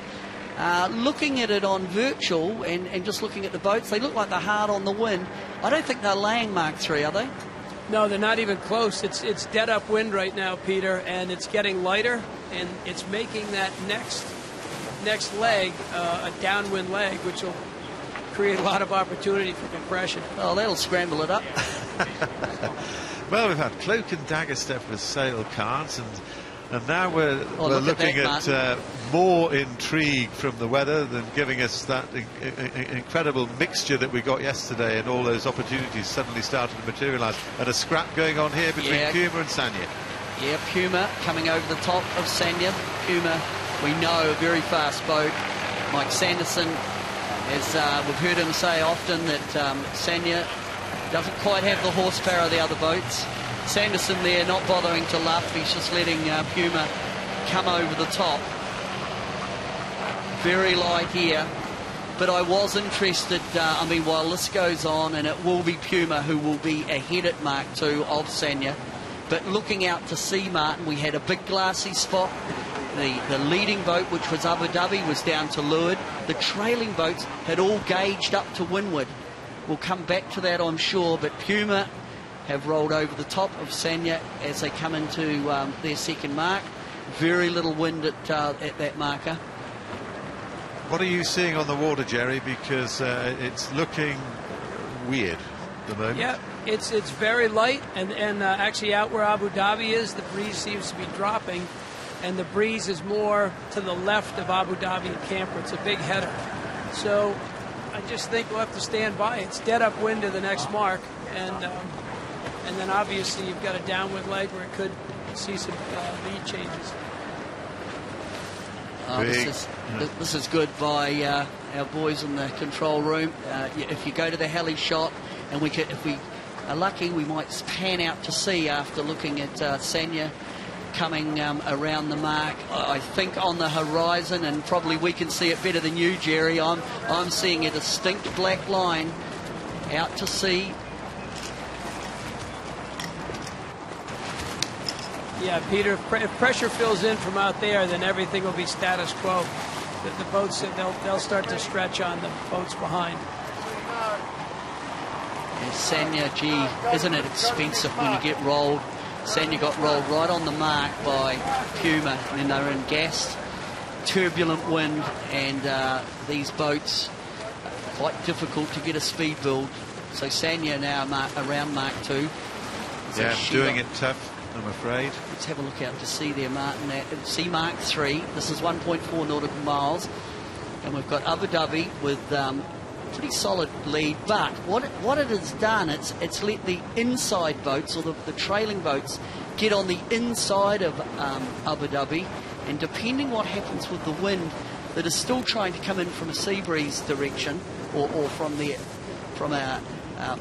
Looking at it on virtual and just looking at the boats, they look like they're hard on the wind. I don't think they're laying Mark 3, are they? No, they're not even close. It's dead upwind right now, Peter, and it's getting lighter, and it's making that next leg a downwind leg, which will create a lot of opportunity for compression. Oh, that'll scramble it up. Well, we've had Cloak and Dagger step with sail cards, and And now we're looking at more intrigue from the weather than giving us that incredible mixture that we got yesterday, and all those opportunities suddenly started to materialise. And a scrap going on here between Puma and Sanya. Yeah, Puma coming over the top of Sanya. Puma, we know, a very fast boat. Mike Sanderson, as we've heard him say often, that Sanya doesn't quite have the horsepower of the other boats. Sanderson there not bothering to luff, he's just letting Puma come over the top. Very light here, but I was interested, I mean, while this goes on, and it will be Puma who will be ahead at Mark 2 of Sanya, but looking out to sea, Martin, we had a big glassy spot. The leading boat, which was Abu Dhabi, was down to leeward. The trailing boats had all gauged up to windward. We'll come back to that, I'm sure, but Puma have rolled over the top of Sanya as they come into their second mark. Very little wind at that marker. What are you seeing on the water, Jerry? Because it's looking weird at the moment. Yeah, it's very light, and actually out where Abu Dhabi is, the breeze seems to be dropping, and the breeze is more to the left of Abu Dhabi and Camper. It's a big header. So I just think we'll have to stand by. It's dead upwind to the next mark, and then obviously you've got a downwind leg where it could see some lead changes. This is good by our boys in the control room. If you go to the heli shot, and if we are lucky, we might pan out to sea after looking at Sanya coming around the mark. I think on the horizon, and probably we can see it better than you, Jerry, I'm seeing a distinct black line out to sea. Yeah, Peter, if pressure fills in from out there, then everything will be status quo. The boats, they'll start to stretch on the boats behind. And Sanya, gee, isn't it expensive when you get rolled? Sanya got rolled right on the mark by Puma, and they were in gassed, turbulent wind, and these boats, quite difficult to get a speed build. So Sanya now around Mark 2. Yeah, doing it tough, I'm afraid. Let's have a look out to sea there, Martin. Sea Mark 3. This is 1.4 nautical miles. And we've got Abu Dhabi with pretty solid lead. But what it has done, it's let the inside boats, or the trailing boats, get on the inside of Abu Dhabi. And depending what happens with the wind that is still trying to come in from a sea breeze direction, or from a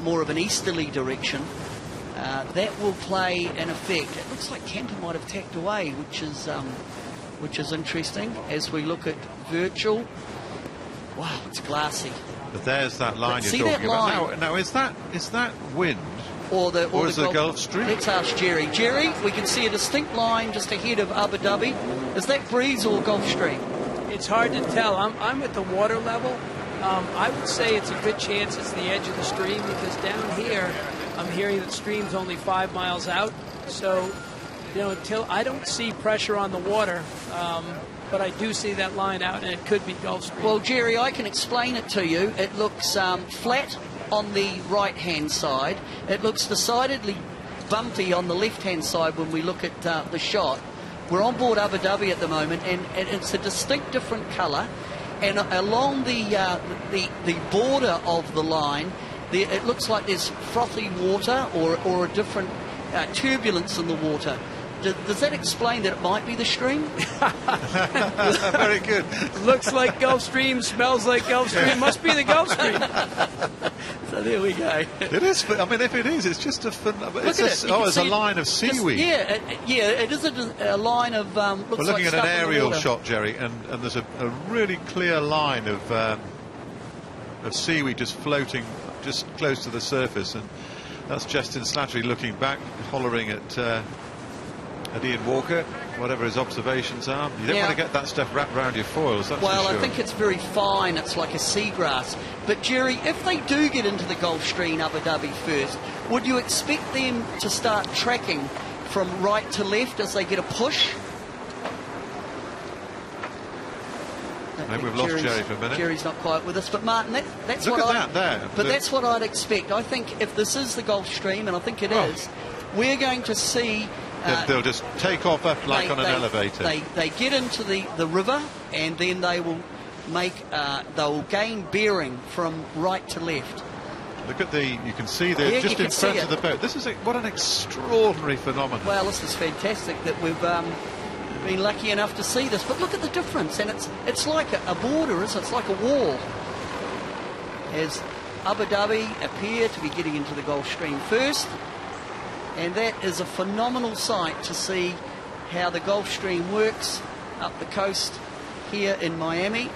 more of an easterly direction, that will play an effect. It looks like Camper might have tacked away, which is interesting as we look at virtual. Wow, it's glassy. But there's that line you're talking about. Now, is that wind or is it the Gulf Stream? Let's ask Jerry. Jerry, we can see a distinct line just ahead of Abu Dhabi. Is that breeze or Gulf Stream? It's hard to tell. I'm at the water level. I would say it's a good chance it's the edge of the stream, because down here I'm hearing that stream's only 5 miles out. So, until I don't see pressure on the water, but I do see that line out, and it could be Gulf Stream. Well, Jerry, I can explain it to you. It looks flat on the right-hand side. It looks decidedly bumpy on the left-hand side when we look at the shot. We're on board Abu Dhabi at the moment, and it's a distinct different colour. And along the border of the line, it looks like there's frothy water or a different turbulence in the water. Does that explain that it might be the stream? Very good. Looks like Gulf Stream, smells like Gulf Stream, must be the Gulf Stream. So there we go. It is. I mean, if it is, it's just a. It's a line of seaweed. It is a line of. We're looking at an aerial shot, Jerry, and there's a really clear line of seaweed just floating just close to the surface, and that's Justin Slattery looking back, hollering at Ian Walker, whatever his observations are. You don't want to get that stuff wrapped around your foils, that's for sure. I think it's very fine. It's like a seagrass. But, Jerry, if they do get into the Gulf Stream, Abu Dhabi first, would you expect them to start tracking from right to left as they get a push? Maybe we've lost Jerry for a minute. Jerry's not quite with us, but Martin, that's Look what at that there. But that's what I'd expect. I think if this is the Gulf Stream, and I think it is, we're going to see They'll just take off up like on an elevator. They get into the river, and then they will they'll gain bearing from right to left. Look at you can see they're just in front of the boat. This is what an extraordinary phenomenon. Well, this is fantastic that we've been lucky enough to see this. But look at the difference, and it's like a border, isn't it? It's like a wall. As Abu Dhabi appear to be getting into the Gulf Stream first, and that is a phenomenal sight to see how the Gulf Stream works up the coast here in Miami,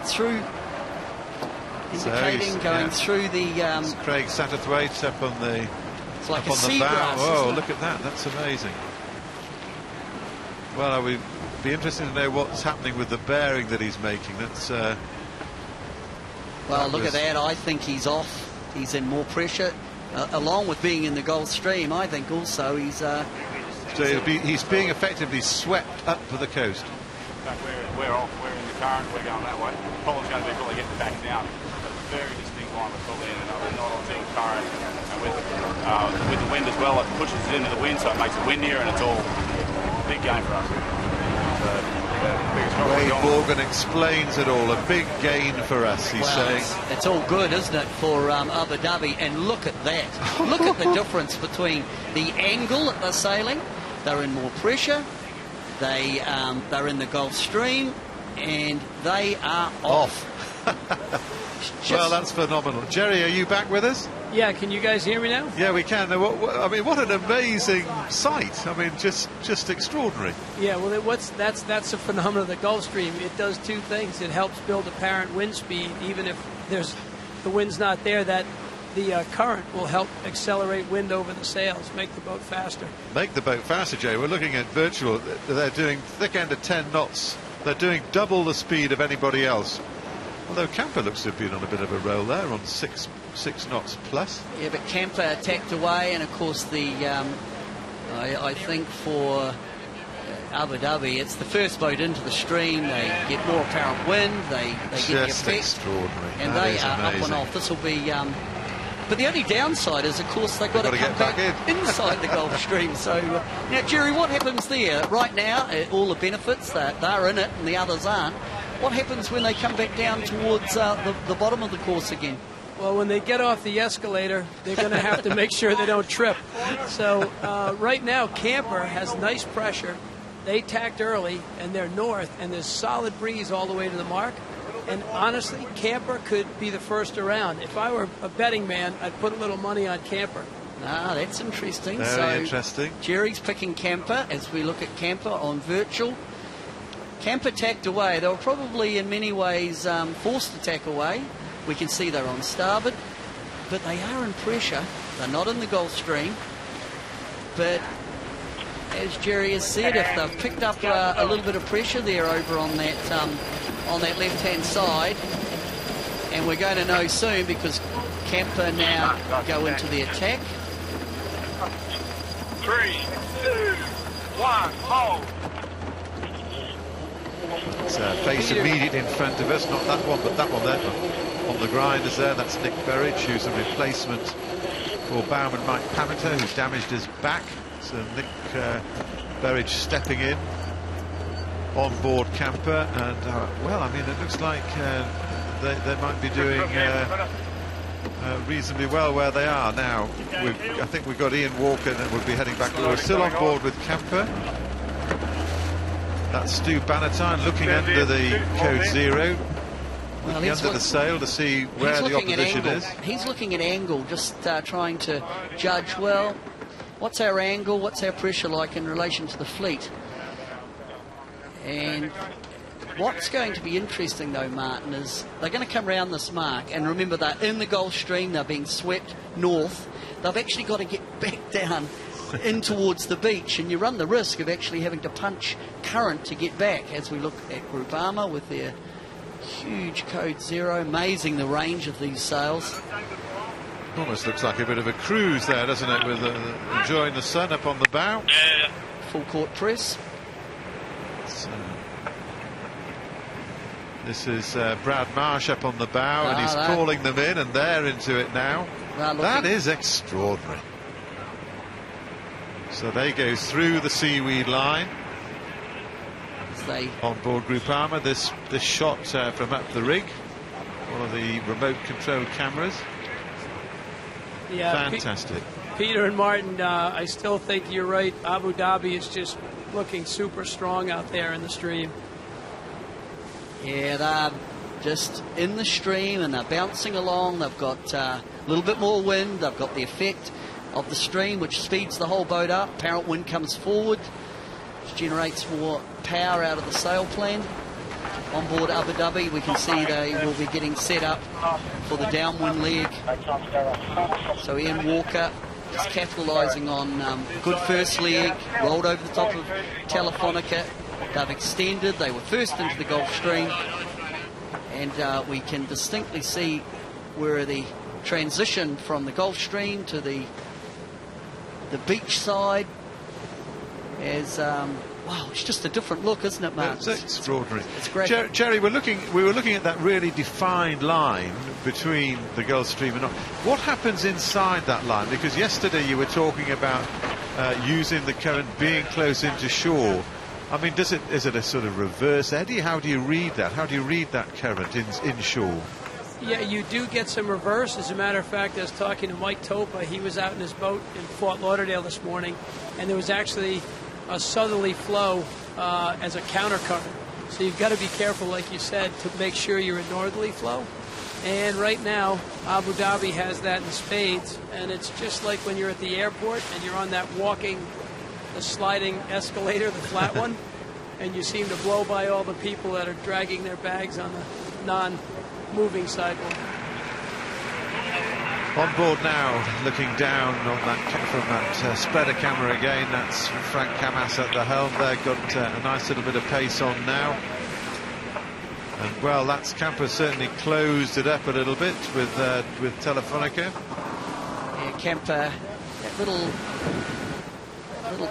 through indicating going through the Craig Satterthwaite up on the it's like up on the bow. Oh, look at that, that's amazing. Well, I would be interested to know what's happening with the bearing that he's making. That's well, look at that. I think he's off. He's in more pressure, along with being in the Gulf Stream. I think also he's he's being effectively swept up to the coast. We're off. We're in the current. We're going that way. Problem's going to be probably getting back down. It's a very distinct line we're probably in, and we're not on the current. And with the wind as well, it pushes it into the wind, so it makes it windier, and it's all a big game for us. Wade Morgan explains it all. A big gain for us, he's saying. It's all good, isn't it, for Abu Dhabi? And look at that. Look at the difference between the angle that they're sailing. They're in more pressure. They're in the Gulf Stream, and they are off. Well, that's phenomenal. Jerry, are you back with us? Yeah, can you guys hear me now? Yeah, we can. I mean, what an amazing sight. I mean, just extraordinary. Yeah, well, that's a phenomenon of the Gulf Stream. It does two things. It helps build apparent wind speed, even if the wind's not there. That the current will help accelerate wind over the sails, make the boat faster. Make the boat faster, Jay. We're looking at virtual. They're doing thick end of 10 knots. They're doing double the speed of anybody else. Although Camper looks to have been on a bit of a roll there, on 6 knots plus. Yeah, but Camper attacked away, and of course I think for Abu Dhabi, it's the first boat into the stream. They get more apparent wind. They get the effect, extraordinary. And they are amazing. Up and off. This will be. But the only downside is, of course, they've got to come back inside the Gulf Stream. So, now, Jerry, what happens there? Right now, all the benefits, they're in it and the others aren't. What happens when they come back down towards the bottom of the course again? Well, when they get off the escalator, they're going to have to make sure they don't trip. So, right now, Camper has nice pressure. They tacked early, and they're north, and there's solid breeze all the way to the mark. And honestly, Camper could be the first around. If I were a betting man, I'd put a little money on Camper. Ah, that's interesting. Very interesting. Jerry's picking Camper as we look at Camper on virtual. Camper tacked away. They were probably in many ways forced to tack away. We can see they're on starboard, but they are in pressure. They're not in the Gulf Stream. But as Jerry has said, if they've picked up a little bit of pressure there over on that left-hand side, and we're going to know soon because Camper now go into the attack. 3, 2, 1, hold. It's face immediately in front of us, not that one, but that one there. On the grinders there, that's Nick Burridge, who's a replacement for bowman Mike Pamiter, who's damaged his back. So Nick Burridge stepping in on board Camper, and well, I mean, it looks like they might be doing reasonably well where they are now. I think we've got Ian Walker, and we'll be heading back. We're still on board with Camper. That's Stu Bannatyne looking under the code 0, looking under the sail to see where the opposition is. He's looking at angle, just trying to judge, well, what's our angle, what's our pressure like in relation to the fleet. And what's going to be interesting, though, Martin, is they're going to come around this mark, and remember, they're in the Gulf Stream, they're being swept north. They've actually got to get back down in towards the beach, and you run the risk of actually having to punch current to get back, as we look at Groupama with their huge code 0. Amazing the range of these sails. Almost looks like a bit of a cruise there, doesn't it, with enjoying the sun up on the bow. Full court press. So, this is Brad Marsh up on the bow, and he's calling them in, and they're into it now. That is extraordinary. So they go through the seaweed line. They on board Groupama, this shot from up the rig, one of the remote controlled cameras. Yeah, fantastic. Peter and Martin, I still think you're right. Abu Dhabi is just looking super strong out there in the stream. Yeah, they're just in the stream and they're bouncing along. They've got a little bit more wind. They've got the effect of the stream, which speeds the whole boat up. Apparent wind comes forward, which generates more power out of the sail plan. On board Abu Dhabi, we can see they will be getting set up for the downwind leg. So Ian Walker just capitalising on good first leg, rolled over the top of Telefonica. They've extended, they were first into the Gulf Stream, and we can distinctly see where the transition from the Gulf Stream to the beach side is. Wow, it's just a different look, isn't it, Mark? It's extraordinary. It's great. Jerry, we were looking at that really defined line between the Gulf Stream and what happens inside that line? Because yesterday you were talking about using the current being close into shore. I mean, is it a sort of reverse eddy? How do you read that? How do you read that current inshore? Yeah, you do get some reverse. As a matter of fact, I was talking to Mike Topa. He was out in his boat in Fort Lauderdale this morning, and there was actually a southerly flow as a countercurrent. So you've got to be careful, like you said, to make sure you're a northerly flow. And right now, Abu Dhabi has that in spades, and it's just like when you're at the airport and you're on that the sliding escalator, the flat one, and you seem to blow by all the people that are dragging their bags on the non-moving sidewalk. On board now, looking down on from that spreader camera again. That's Frank Camas at the helm there. Got a nice little bit of pace on now. And well, that's Camper certainly closed it up a little bit with Telefonica. Yeah, Camper, that little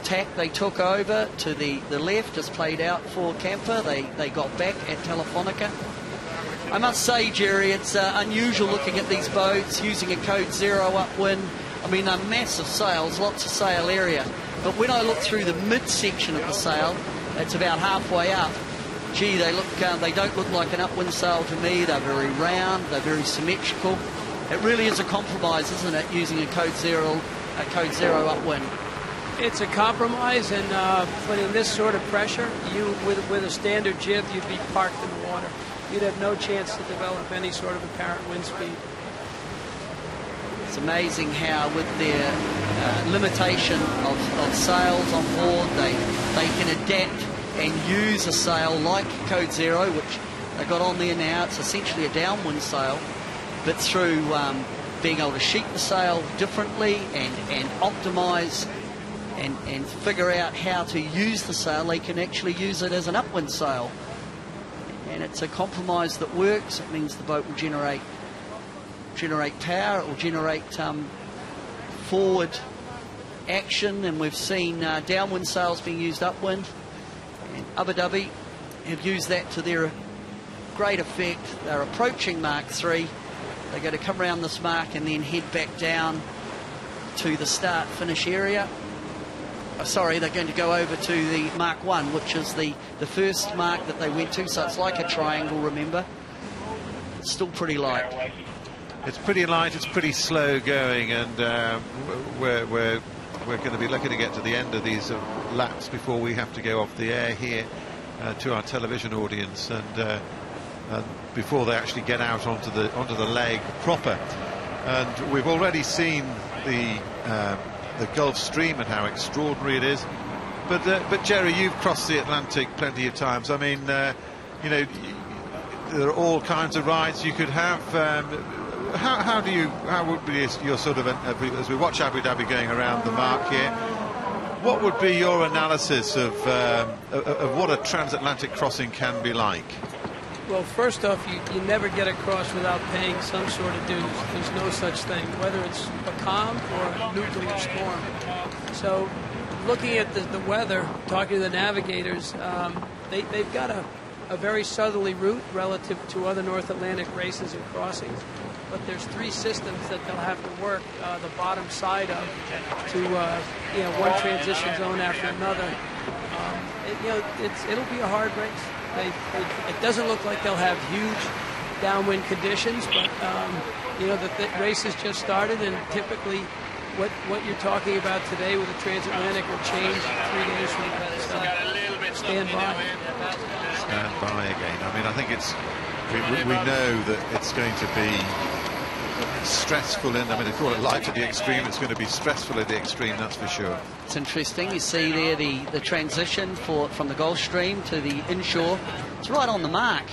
tack they took over to the left has played out for Camper. They got back at Telefonica. I must say, Jerry, it's unusual looking at these boats using a code 0 upwind. I mean, they're massive sails, lots of sail area. But when I look through the midsection of the sail, it's about halfway up. Gee, they don't look like an upwind sail to me. They're very round, they're very symmetrical. It really is a compromise, isn't it, using a code 0 upwind? It's a compromise, and putting this sort of pressure, with a standard jib, you'd be parked in the water. You'd have no chance to develop any sort of apparent wind speed. It's amazing how, with their limitation of sails on board, they can adapt and use a sail like Code 0, which they got on there now. It's essentially a downwind sail, but through being able to sheet the sail differently and optimise and figure out how to use the sail, they can actually use it as an upwind sail. And it's a compromise that works. It means the boat will generate power. It will generate forward action, and we've seen downwind sails being used upwind. And Abu Dhabi have used that to their great effect. They're approaching Mark 3. They're going to come around this mark and then head back down to the start-finish area. Sorry, they're going to go over to the Mark 1, which is the first mark that they went to, so it's like a triangle, remember. It's still pretty light. It's pretty light, it's pretty slow going, and we're going to be lucky to get to the end of these laps before we have to go off the air here to our television audience, and before they actually get out onto the leg proper. And we've already seen the Gulf Stream and how extraordinary it is. But Jerry, you've crossed the Atlantic plenty of times. I mean, you know, there are all kinds of rides you could have. How would be your sort of, as we watch Abu Dhabi going around the mark here, what would be your analysis of what a transatlantic crossing can be like? Well, first off, you never get across without paying some sort of dues. There's no such thing, whether it's a calm or a nuclear storm. So looking at the weather, talking to the navigators, they've got a a very southerly route relative to other North Atlantic races and crossings. But there's 3 systems that they'll have to work the bottom side of to one transition zone after another. It'll be a hard race. It doesn't look like they'll have huge downwind conditions, but the race has just started, and typically what you're talking about today with the Transatlantic will change 3 days from now. So stand by. Stand by again. I mean, I think we know that it's going to be stressful they call it life at the extreme. It's going to be stressful at the extreme, that's for sure. It's interesting. You see there the transition from the Gulf Stream to the inshore. It's right on the mark.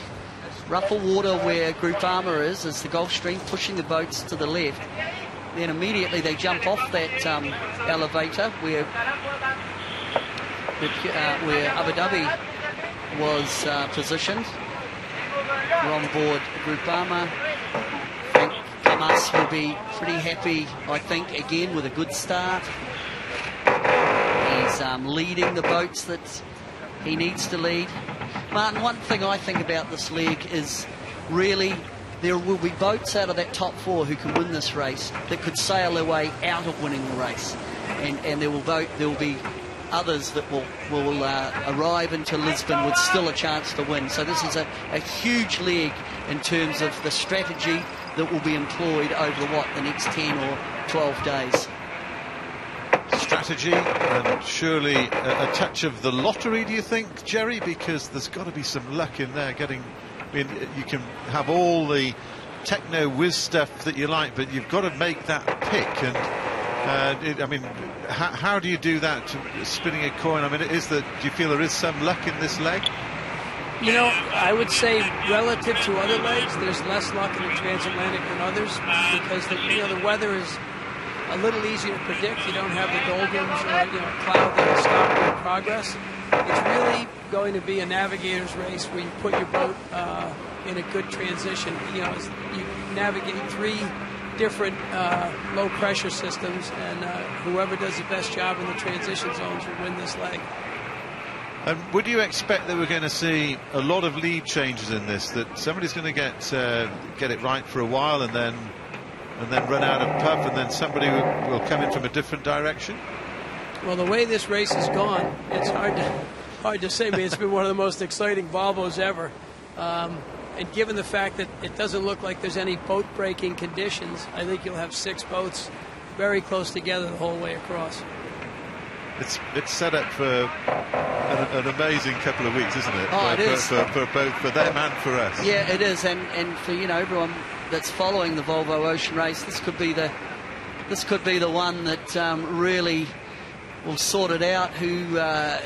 Rougher water where Groupama is the Gulf Stream, pushing the boats to the left. Then immediately they jump off that elevator where Abu Dhabi was positioned. We're on board Groupama. Kamas will be pretty happy, I think, again with a good start. He's leading the boats that he needs to lead. Martin, one thing I think about this leg is really there will be boats out of that top 4 who can win this race that could sail their way out of winning the race, and there will be others that will arrive into Lisbon with still a chance to win. So this is a huge leg in terms of the strategy that will be employed over the next 10 or 12 days. Strategy and surely a touch of the lottery, do you think, Jerry? Because there's got to be some luck in there. You can have all the techno whiz stuff that you like, but you've got to make that pick. And how do you do that? Spinning a coin. Do you feel there is some luck in this leg? I would say relative to other legs, there's less luck in the Transatlantic than others because the weather is a little easier to predict. You don't have the doldrums or cloud that will stop your progress. It's really going to be a navigator's race where you put your boat in a good transition. You navigate 3 different low pressure systems, and whoever does the best job in the transition zones will win this leg. And would you expect that we're going to see a lot of lead changes in this? That somebody's going to get it right for a while and then run out of puff, and then somebody will come in from a different direction? Well, the way this race has gone, it's hard to say. It's been one of the most exciting Volvos ever. And given the fact that it doesn't look like there's any boat breaking conditions, I think you'll have 6 boats very close together the whole way across. It's set up for an amazing couple of weeks, isn't it? Oh, it is. For both for them and for us. Yeah, it is, and for everyone that's following the Volvo Ocean Race, this could be the one that really will sort it out. Who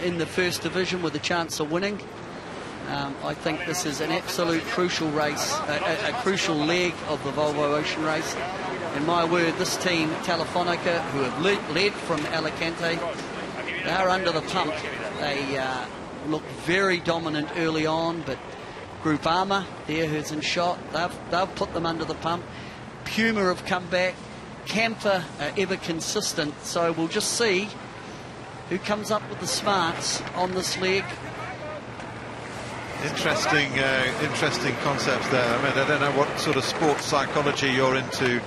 in the first division with a chance of winning. I think this is an absolute crucial race, a crucial leg of the Volvo Ocean Race. In my word, this team, Telefonica, who have led from Alicante, they're under the pump. They look very dominant early on, but Groupama, there who's in shot, they've put them under the pump. Puma have come back. Camper are ever consistent, so we'll just see who comes up with the smarts on this leg. Interesting concepts there. I don't know what sort of sports psychology you're into,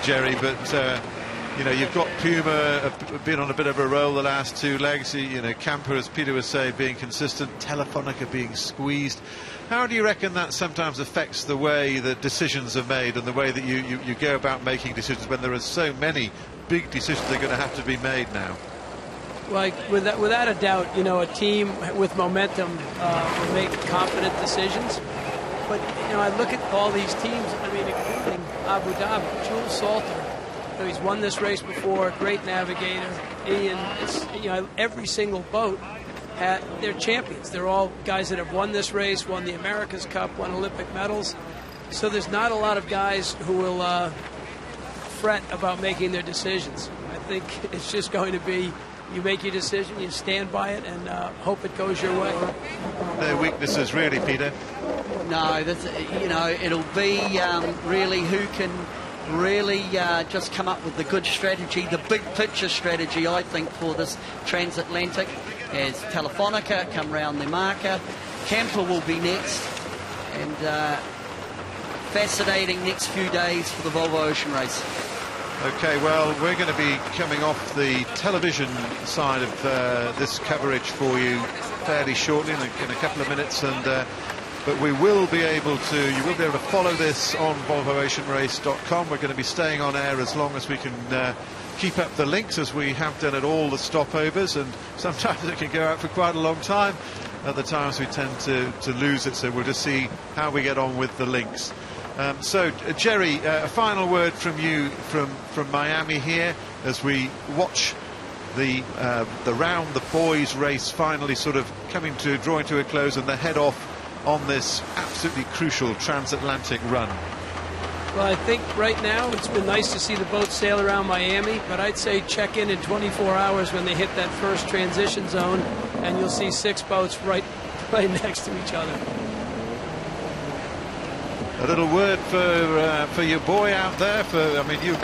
Jerry, but you've got Puma been on a bit of a roll the last 2 legs. Camper, as Peter was saying, being consistent. Telefonica being squeezed. How do you reckon that sometimes affects the way that decisions are made and the way that you go about making decisions when there are so many big decisions that are going to have to be made now? Like without a doubt, a team with momentum will make confident decisions. But I look at all these teams. Including Abu Dhabi, Jules Salter. He's won this race before. Great navigator. Ian. Every single boat they're champions. They're all guys that have won this race, won the America's Cup, won Olympic medals. So there's not a lot of guys who will fret about making their decisions. I think it's just going to be. You make your decision, you stand by it, and hope it goes your way. No weaknesses, really, Peter. No, it'll be really who can really just come up with the good strategy, the big picture strategy, I think, for this Transatlantic. As Telefonica come round the marker, Camper will be next, and fascinating next few days for the Volvo Ocean Race. Okay, well, we're going to be coming off the television side of this coverage for you fairly shortly, in a couple of minutes, and but we will be able to, you will be able to follow this on VolvoOceanRace.com. We're going to be staying on air as long as we can keep up the links, as we have done at all the stopovers, and sometimes it can go out for quite a long time. Other times we tend to lose it, so we'll just see how we get on with the links. So, Jerry, a final word from you from Miami here as we watch the round, the boys' race finally sort of drawing to a close, and the head off on this absolutely crucial transatlantic run. Well, I think right now it's been nice to see the boat sail around Miami, but I'd say check in 24 hours when they hit that first transition zone, and you'll see 6 boats right next to each other. A little word for your boy out there. I mean, you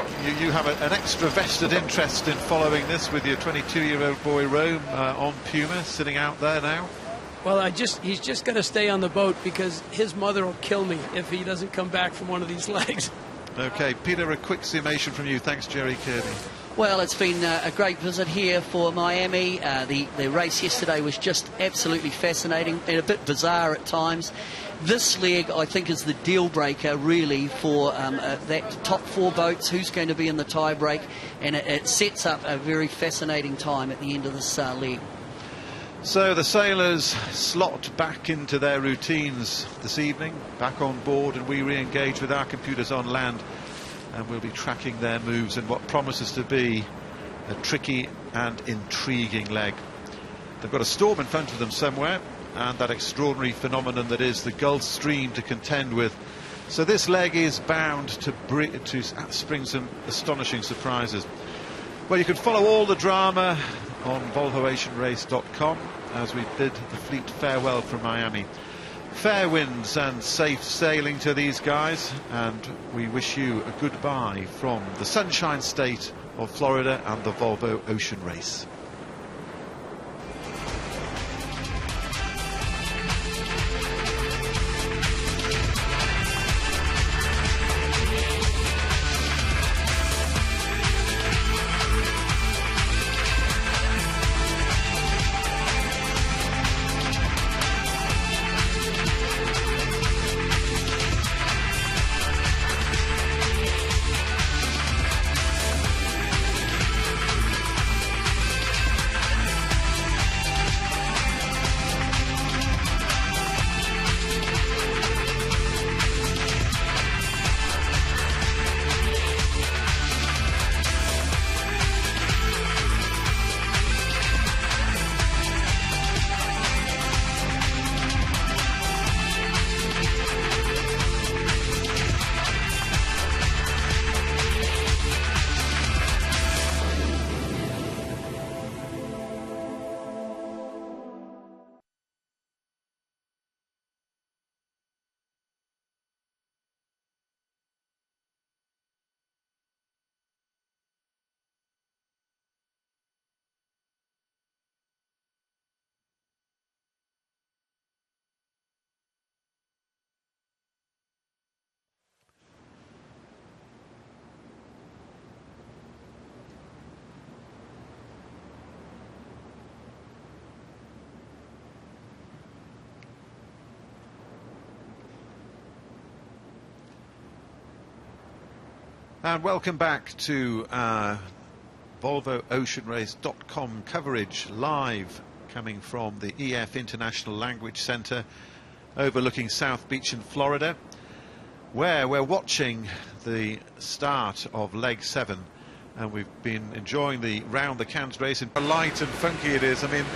have an extra vested interest in following this with your 22-year-old boy Rome on Puma, sitting out there now. Well, he's just going to stay on the boat because his mother will kill me if he doesn't come back from one of these legs. Okay, Peter, a quick summation from you. Thanks, Jerry Kirby. Well, it's been a great visit here for Miami. The race yesterday was just absolutely fascinating and a bit bizarre at times. This leg, I think, is the deal breaker really for that top 4 boats, who's going to be in the tie break, and it sets up a very fascinating time at the end of this leg. So the sailors slot back into their routines this evening, back on board, and we re-engage with our computers on land, and we'll be tracking their moves in what promises to be a tricky and intriguing leg. They've got a storm in front of them somewhere, and that extraordinary phenomenon that is the Gulf Stream to contend with. So this leg is bound to spring some astonishing surprises. Well, you can follow all the drama on VolvoOceanRace.com as we bid the fleet farewell from Miami. Fair winds and safe sailing to these guys, and we wish you a goodbye from the Sunshine State of Florida and the Volvo Ocean Race. And welcome back to VolvoOceanRace.com coverage live, coming from the EF International Language Centre overlooking South Beach in Florida, where we're watching the start of leg 7, and we've been enjoying the round the Cans race, and how light and funky it is. I mean,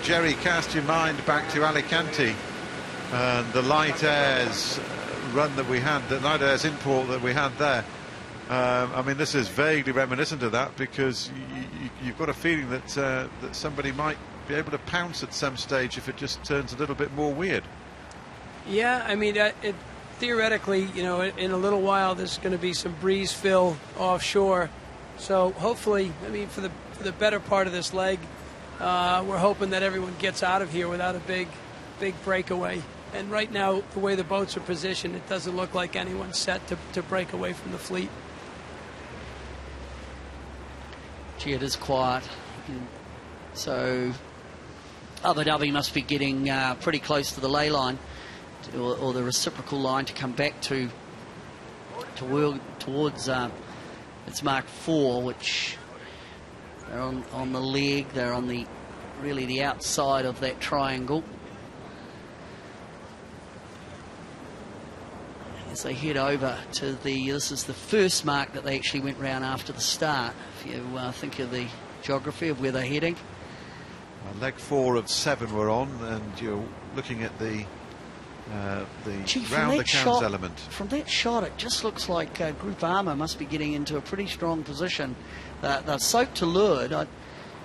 Jerry, cast your mind back to Alicante and the light airs run that we had, the light airs import that we had there. I mean, this is vaguely reminiscent of that, because you've got a feeling that that somebody might be able to pounce at some stage if it just turns a little bit more weird. Yeah, I mean, theoretically, you know, in a little while there's going to be some breeze fill offshore. So hopefully, I mean, for the better part of this leg, we're hoping that everyone gets out of here without a big big breakaway. And right now, the way the boats are positioned, it doesn't look like anyone's set to break away from the fleet. Gee, it is quiet. So Abu Dhabi must be getting pretty close to the ley line or the reciprocal line to come back towards its Mark 4, which they're on the leg. They're on the really the outside of that triangle. As they head over to this is the first mark that they actually went round after the start. If you think of the geography of where they're heading. Leg 4 of 7 we're on, and you're looking at the round the cans element. From that shot, it just looks like Group Armour must be getting into a pretty strong position. They're soaked to leeward. I'm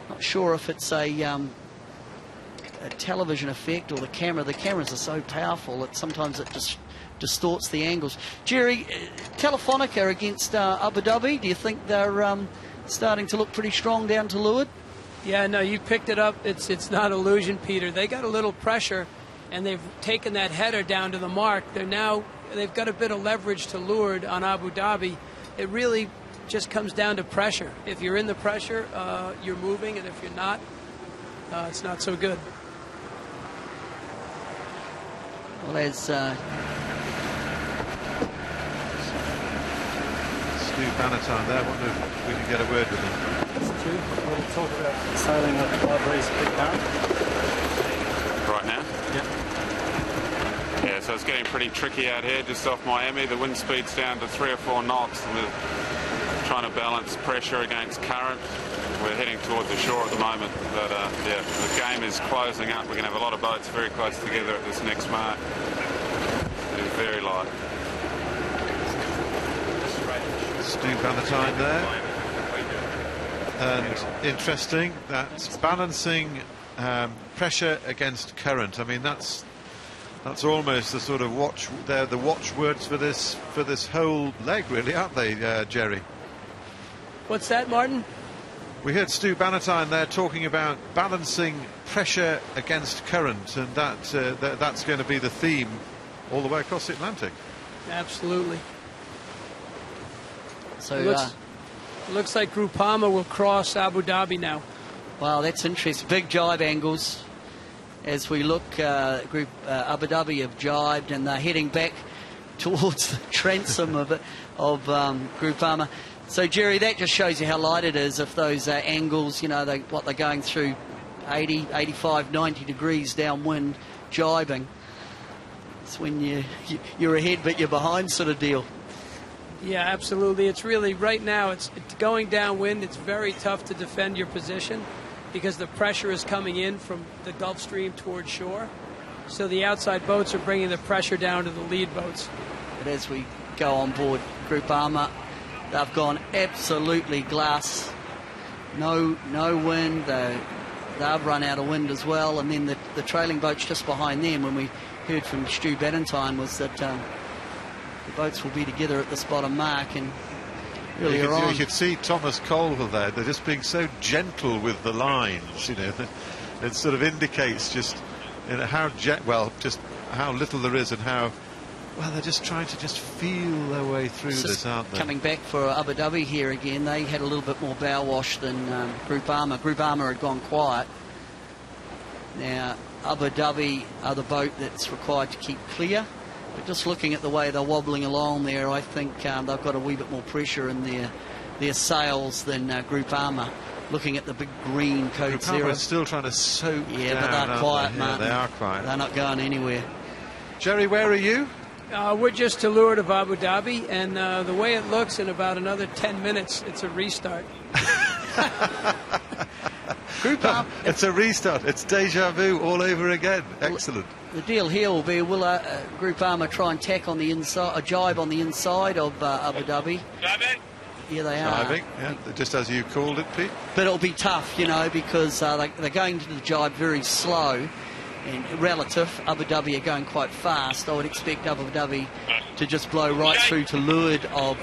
not sure if it's a television effect or the camera. The cameras are so powerful that sometimes it just distorts the angles. Jerry, Telefonica against Abu Dhabi, do you think they're starting to look pretty strong down to leeward? Yeah, no, you picked it up. It's not illusion, Peter. They got a little pressure, and they've taken that header down to the mark. They've got a bit of leverage to leeward on Abu Dhabi. It really just comes down to pressure. If you're in the pressure, you're moving, and if you're not, it's not so good. Well, there's Stu Bannatyne there. I wonder if we can get a word with him. Stu, we'll talk about sailing at Library's Big Current. Right now? Yeah, so it's getting pretty tricky out here just off Miami. The wind speed's down to 3 or 4 knots, and we're trying to balance pressure against current. We're heading toward the shore at the moment, but yeah, the game is closing up. We're going to have a lot of boats very close together at this next mark. It is very light. Stu Bannatyne there. And interesting, that's balancing pressure against current. I mean, that's almost the sort of the watchwords for this whole leg, really, aren't they, Jerry? What's that, Martin? We heard Stu Bannatyne there talking about balancing pressure against current, and that's going to be the theme all the way across the Atlantic. Absolutely. So looks like Groupama will cross Abu Dhabi now. Wow, that's interesting. Big jibe angles as we look. Abu Dhabi have jibed and they're heading back towards the transom of Groupama. So, Jerry, that just shows you how light it is. If those angles, you know, they're going through 80, 85, 90 degrees downwind, jibing. It's when you're ahead but you're behind sort of deal. Yeah, absolutely. It's really, right now, it's going downwind. It's very tough to defend your position because the pressure is coming in from the Gulf Stream towards shore. So the outside boats are bringing the pressure down to the lead boats. But as we go on board Groupama, they've gone absolutely glass. No wind. They've run out of wind as well. And then the trailing boats just behind them, when we heard from Stu Bannatyne, was that the boats will be together at this bottom mark. And earlier on, you could see Thomas Colville there. They're just being so gentle with the lines. You know, it sort of indicates just just how little there is and how. Well, they're just trying to just feel their way through this, aren't they? Coming back for Abu Dhabi here again, they had a little bit more bow wash than Groupama. Groupama had gone quiet. Now, Abu Dhabi are the boat that's required to keep clear. But just looking at the way they're wobbling along there, I think they've got a wee bit more pressure in their sails than Groupama. Looking at the big green code zero. Groupama still trying to soak down, but they're quiet, Martin. Yeah, they are quiet. They're not going anywhere. Jerry, where are you? We're just to leeward of Abu Dhabi, and the way it looks, in about another 10 minutes, it's a restart. It's a restart. It's deja vu all over again. Excellent. The deal here will be, will Groupama try and tack on the inside, a jibe on the inside of Abu Dhabi? Here they are. Jibing, yeah, just as you called it, Pete. But it'll be tough, you know, because they're going to the jibe very slow. And relative, Abu Dhabi are going quite fast. I would expect Abu Dhabi to just blow right through to leeward of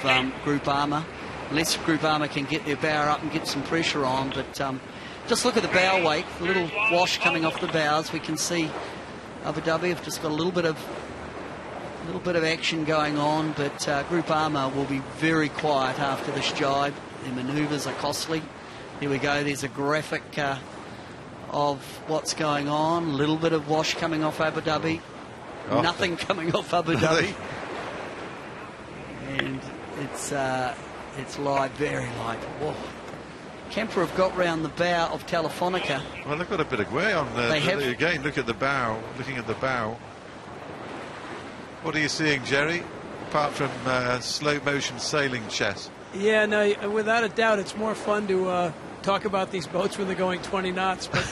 Groupama, unless Groupama can get their bow up and get some pressure on. But just look at the bow wake, the little wash coming off the bows. We can see Abu Dhabi have just got a little bit of action going on, but Group Armour will be very quiet after this jibe. Their manoeuvres are costly. Here we go. There's a graphic of what's going on. A little bit of wash coming off Abu Dhabi. Oh. Nothing coming off Abu Dhabi. And it's light, very light. Whoa. Kemper have got round the bow of Telefonica. Well, they've got a bit of way on there. Again, look at the bow. Looking at the bow. What are you seeing, Jerry? Apart from slow motion sailing chess. Yeah, no, without a doubt, it's more fun to talk about these boats when they're going 20 knots. But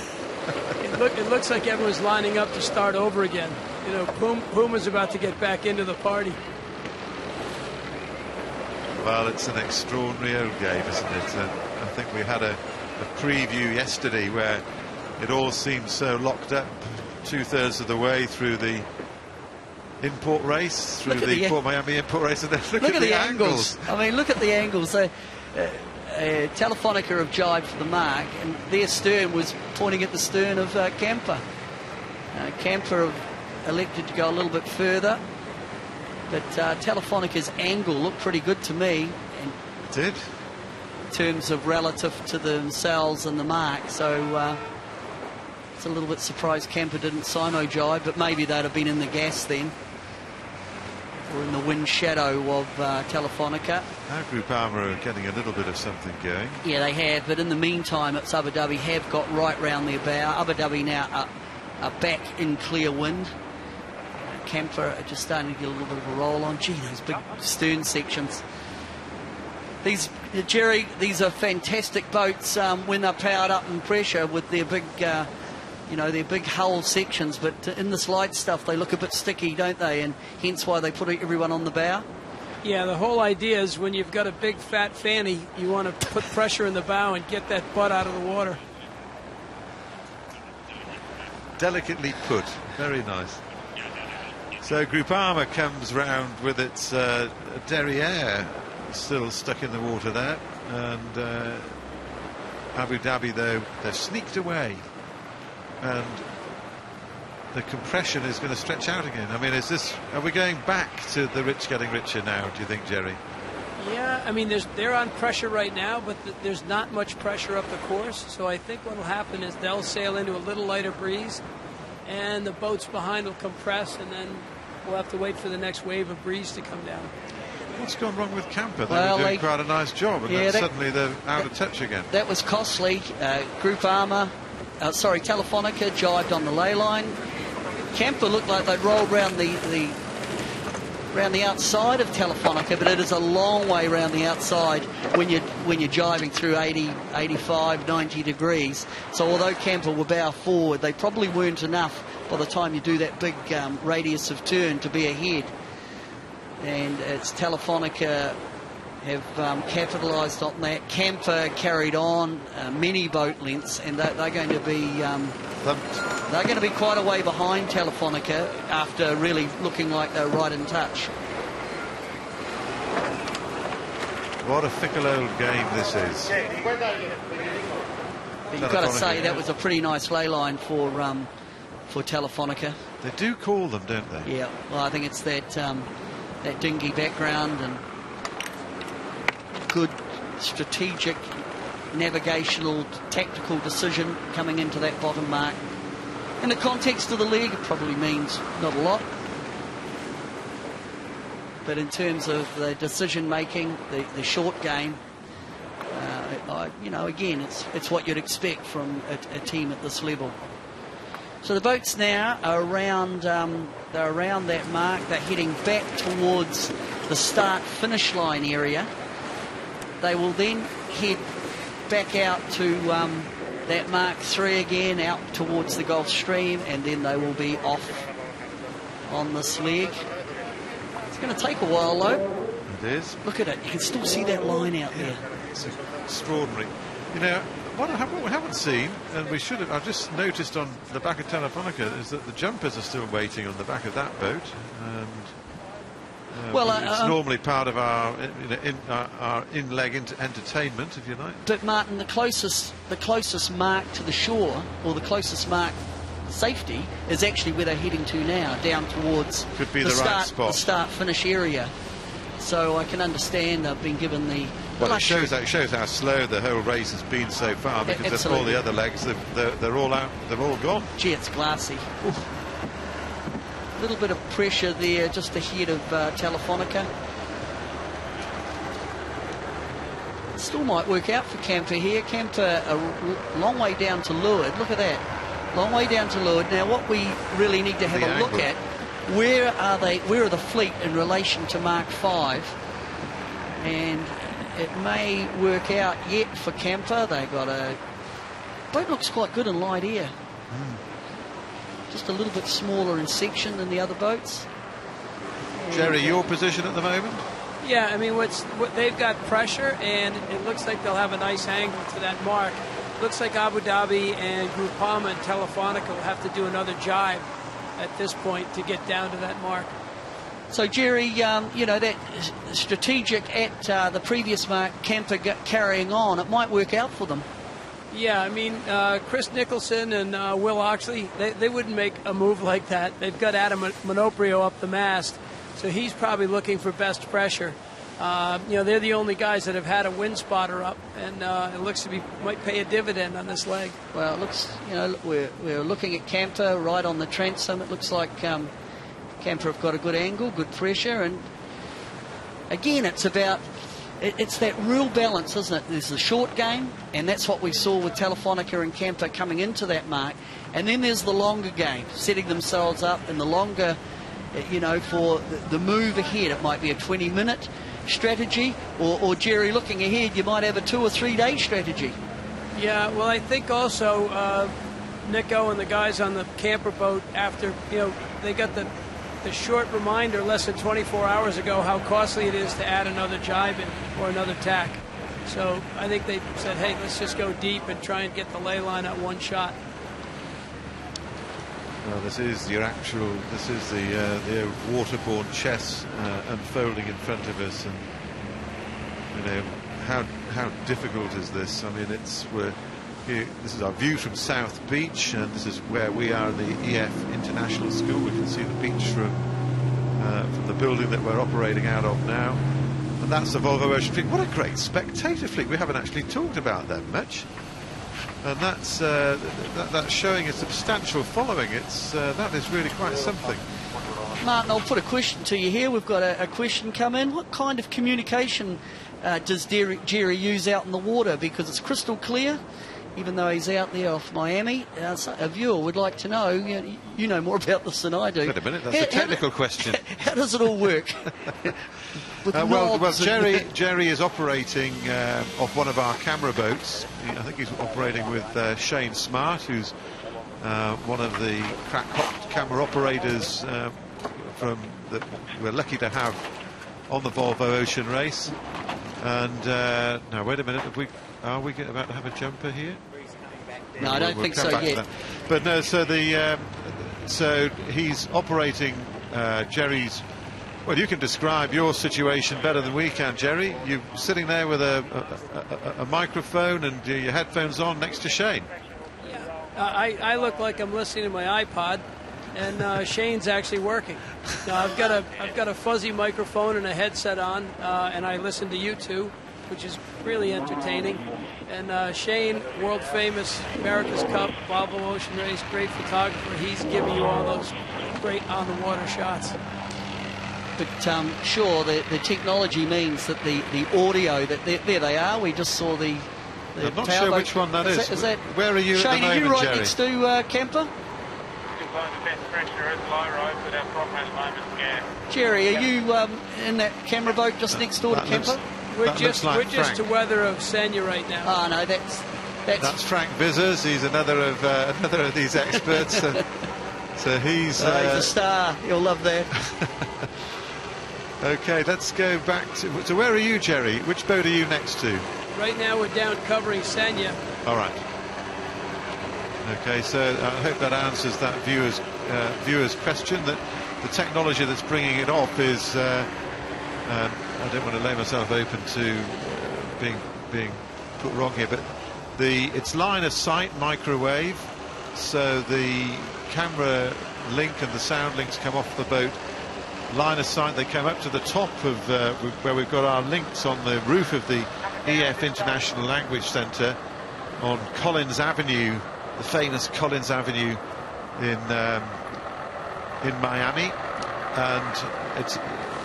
it looks like everyone's lining up to start over again. You know, Puma's about to get back into the party. Well, it's an extraordinary old game, isn't it? I think we had a preview yesterday where it all seemed so locked up 2/3 of the way through the in-port race, through the PortMiami In-Port Race, and then look at the angles. I mean, look at the angles. Telefonica have jibed for the mark, and their stern was pointing at the stern of Kemper. Kemper have elected to go a little bit further, but Telefonica's angle looked pretty good to me. And it did. In terms of relative to themselves and the mark, so it's a little bit surprised Kemper didn't simo jibe, but maybe they'd have been in the gas then, or in the wind shadow of Telefonica. Now Group Armour are getting a little bit of something going. Yeah, they have, but in the meantime, it's Abu Dhabi have got right round their bow. Abu Dhabi now are back in clear wind. Kemper are just starting to get a little bit of a roll on. Gee, those big stern sections. These, Jerry, these are fantastic boats when they're powered up in pressure with their big, their big hull sections. But in this light stuff, they look a bit sticky, don't they? And hence why they put everyone on the bow. Yeah, the whole idea is when you've got a big fat fanny, you want to put pressure in the bow and get that butt out of the water. Delicately put. Very nice. So Group Armour comes round with its derriere still stuck in the water there, and Abu Dhabi, though, they've sneaked away, and the compression is going to stretch out again. I mean, are we going back to the rich getting richer now, do you think, Jerry? Yeah, I mean, they're on pressure right now, but there's not much pressure up the course, so I think what will happen is they'll sail into a little lighter breeze, and the boats behind will compress, and then we'll have to wait for the next wave of breeze to come down. What's gone wrong with Camper? They were doing quite a nice job, and then suddenly they're out of touch again. That was costly. Group Armour, Telefonica jibed on the ley line. Camper looked like they'd rolled round the outside of Telefonica, but it is a long way round the outside when you're jibing through 80, 85, 90 degrees. So although Camper were bow forward, they probably weren't enough by the time you do that big radius of turn to be ahead. And it's Telefonica have capitalised on that. Camper carried on many boat lengths, and they're going to be quite a way behind Telefonica after really looking like they're right in touch. What a fickle old game this is. But you've got to say that was a pretty nice ley line for Telefonica. They do call them, don't they? Yeah. Well, I think it's that dingy background and good strategic, navigational, tactical decision coming into that bottom mark. In the context of the league, it probably means not a lot. But in terms of the decision making, the short game, again, it's what you'd expect from a team at this level. So the boats now are around that mark. They're heading back towards the start-finish line area. They will then head back out to that Mark 3 again, out towards the Gulf Stream, and then they will be off on this leg. It's going to take a while, though. It is. Look at it. You can still see that line out there. It's extraordinary. You know, what we haven't seen, and we should have, I've just noticed on the back of Telefonica, is that the jumpers are still waiting on the back of that boat. And it's normally part of our in-leg entertainment, if you like. But Martin, the closest mark to the shore, or the closest mark safety is actually where they're heading to now, down towards could be the right spot, the start-finish area. So I can understand they've been given the. Well, it shows how slow the whole race has been so far, because that's all the other legs, they're all out, they're all gone. Gee, it's glassy. A little bit of pressure there just ahead of Telefonica. Still might work out for Camper here. Camper a long way down to leeward. Look at that. Long way down to leeward. Now what we really need to have a look at, where are the fleet in relation to Mark 5? And it may work out yet for Camper. They got a boat, looks quite good in light air. Just a little bit smaller in section than the other boats. Jerry, your position at the moment? Yeah, I mean, they've got pressure, and it looks like they'll have a nice angle to that mark. Looks like Abu Dhabi and Groupama and Telefonica will have to do another jibe at this point to get down to that mark. So, Jerry, you know, that strategic at the previous mark, Camper carrying on, it might work out for them. Yeah, I mean, Chris Nicholson and Will Oxley, they wouldn't make a move like that. They've got Adam Monoprio up the mast, so he's probably looking for best pressure. You know, they're the only guys that have had a wind spotter up, and it looks to be might pay a dividend on this leg. Well, it looks, you know, we're looking at Camper right on the transom. It looks like Camper have got a good angle, good pressure, and again, it's about it's that real balance, isn't it? There's the short game, and that's what we saw with Telefonica and Camper coming into that mark, and then there's the longer game, setting themselves up in the longer, you know, for the move ahead. It might be a 20-minute strategy, or Jerry, looking ahead, you might have a 2 or 3 day strategy. Yeah, well, I think also Nico and the guys on the Camper boat, after, you know, they got the short reminder less than 24 hours ago how costly it is to add another jibe in or another tack. So I think they said, hey, let's just go deep and try and get the ley line at one shot. Well, this is the waterborne chess unfolding in front of us, and you know how difficult is this? I mean, this is our view from South Beach, and this is where we are in the EF International School. We can see the beach from the building that we're operating out of now, and that's the Volvo Ocean fleet. What a great spectator fleet! We haven't actually talked about them much. And that's showing a substantial following. That is really quite something. Martin, I'll put a question to you here. We've got a question come in. What kind of communication does Jerry use out in the water? Because it's crystal clear, even though he's out there off Miami. A viewer would like to know. You know more about this than I do. Wait a minute, that's a technical question. How does it all work? Well, Jerry is operating off one of our camera boats. I think he's operating with Shane Smart, who's one of the crack hot camera operators that we're lucky to have on the Volvo Ocean Race. And now, wait a minute, are we about to have a jumper here? No, I don't think so yet. But no, so he's operating Jerry's. Well, you can describe your situation better than we can, Jerry. You're sitting there with a microphone and your headphones on next to Shane. Yeah, I look like I'm listening to my iPod, and Shane's actually working. Now, I've got a fuzzy microphone and a headset on, and I listen to YouTube, which is really entertaining. And Shane, world famous America's Cup, Volvo Ocean Race, great photographer. He's giving you all those great on the water shots. But sure, the technology means that the audio, that there they are. We just saw the I'm not sure which one that is. Is that where are you Shane, at the moment, are you right Jerry? next to Camper? Jerry, are you in that camera boat just next door to Camper? We're just to weather of Senya right now. Oh no, that's Frank Vizers. He's another of these experts. So he's a star. You'll love that. Okay, let's go back to where are you, Jerry? Which boat are you next to? Right now we're down covering Senya. All right. Okay, so I hope that answers that viewer's question. That the technology that's bringing it off is. I don't want to lay myself open to being put wrong here, but it's line of sight microwave. So camera link and the sound links come off the boat. Line of sight, they come up to the top of where we've got our links on the roof of the EF International Language Centre on Collins Avenue, the famous Collins Avenue in Miami. And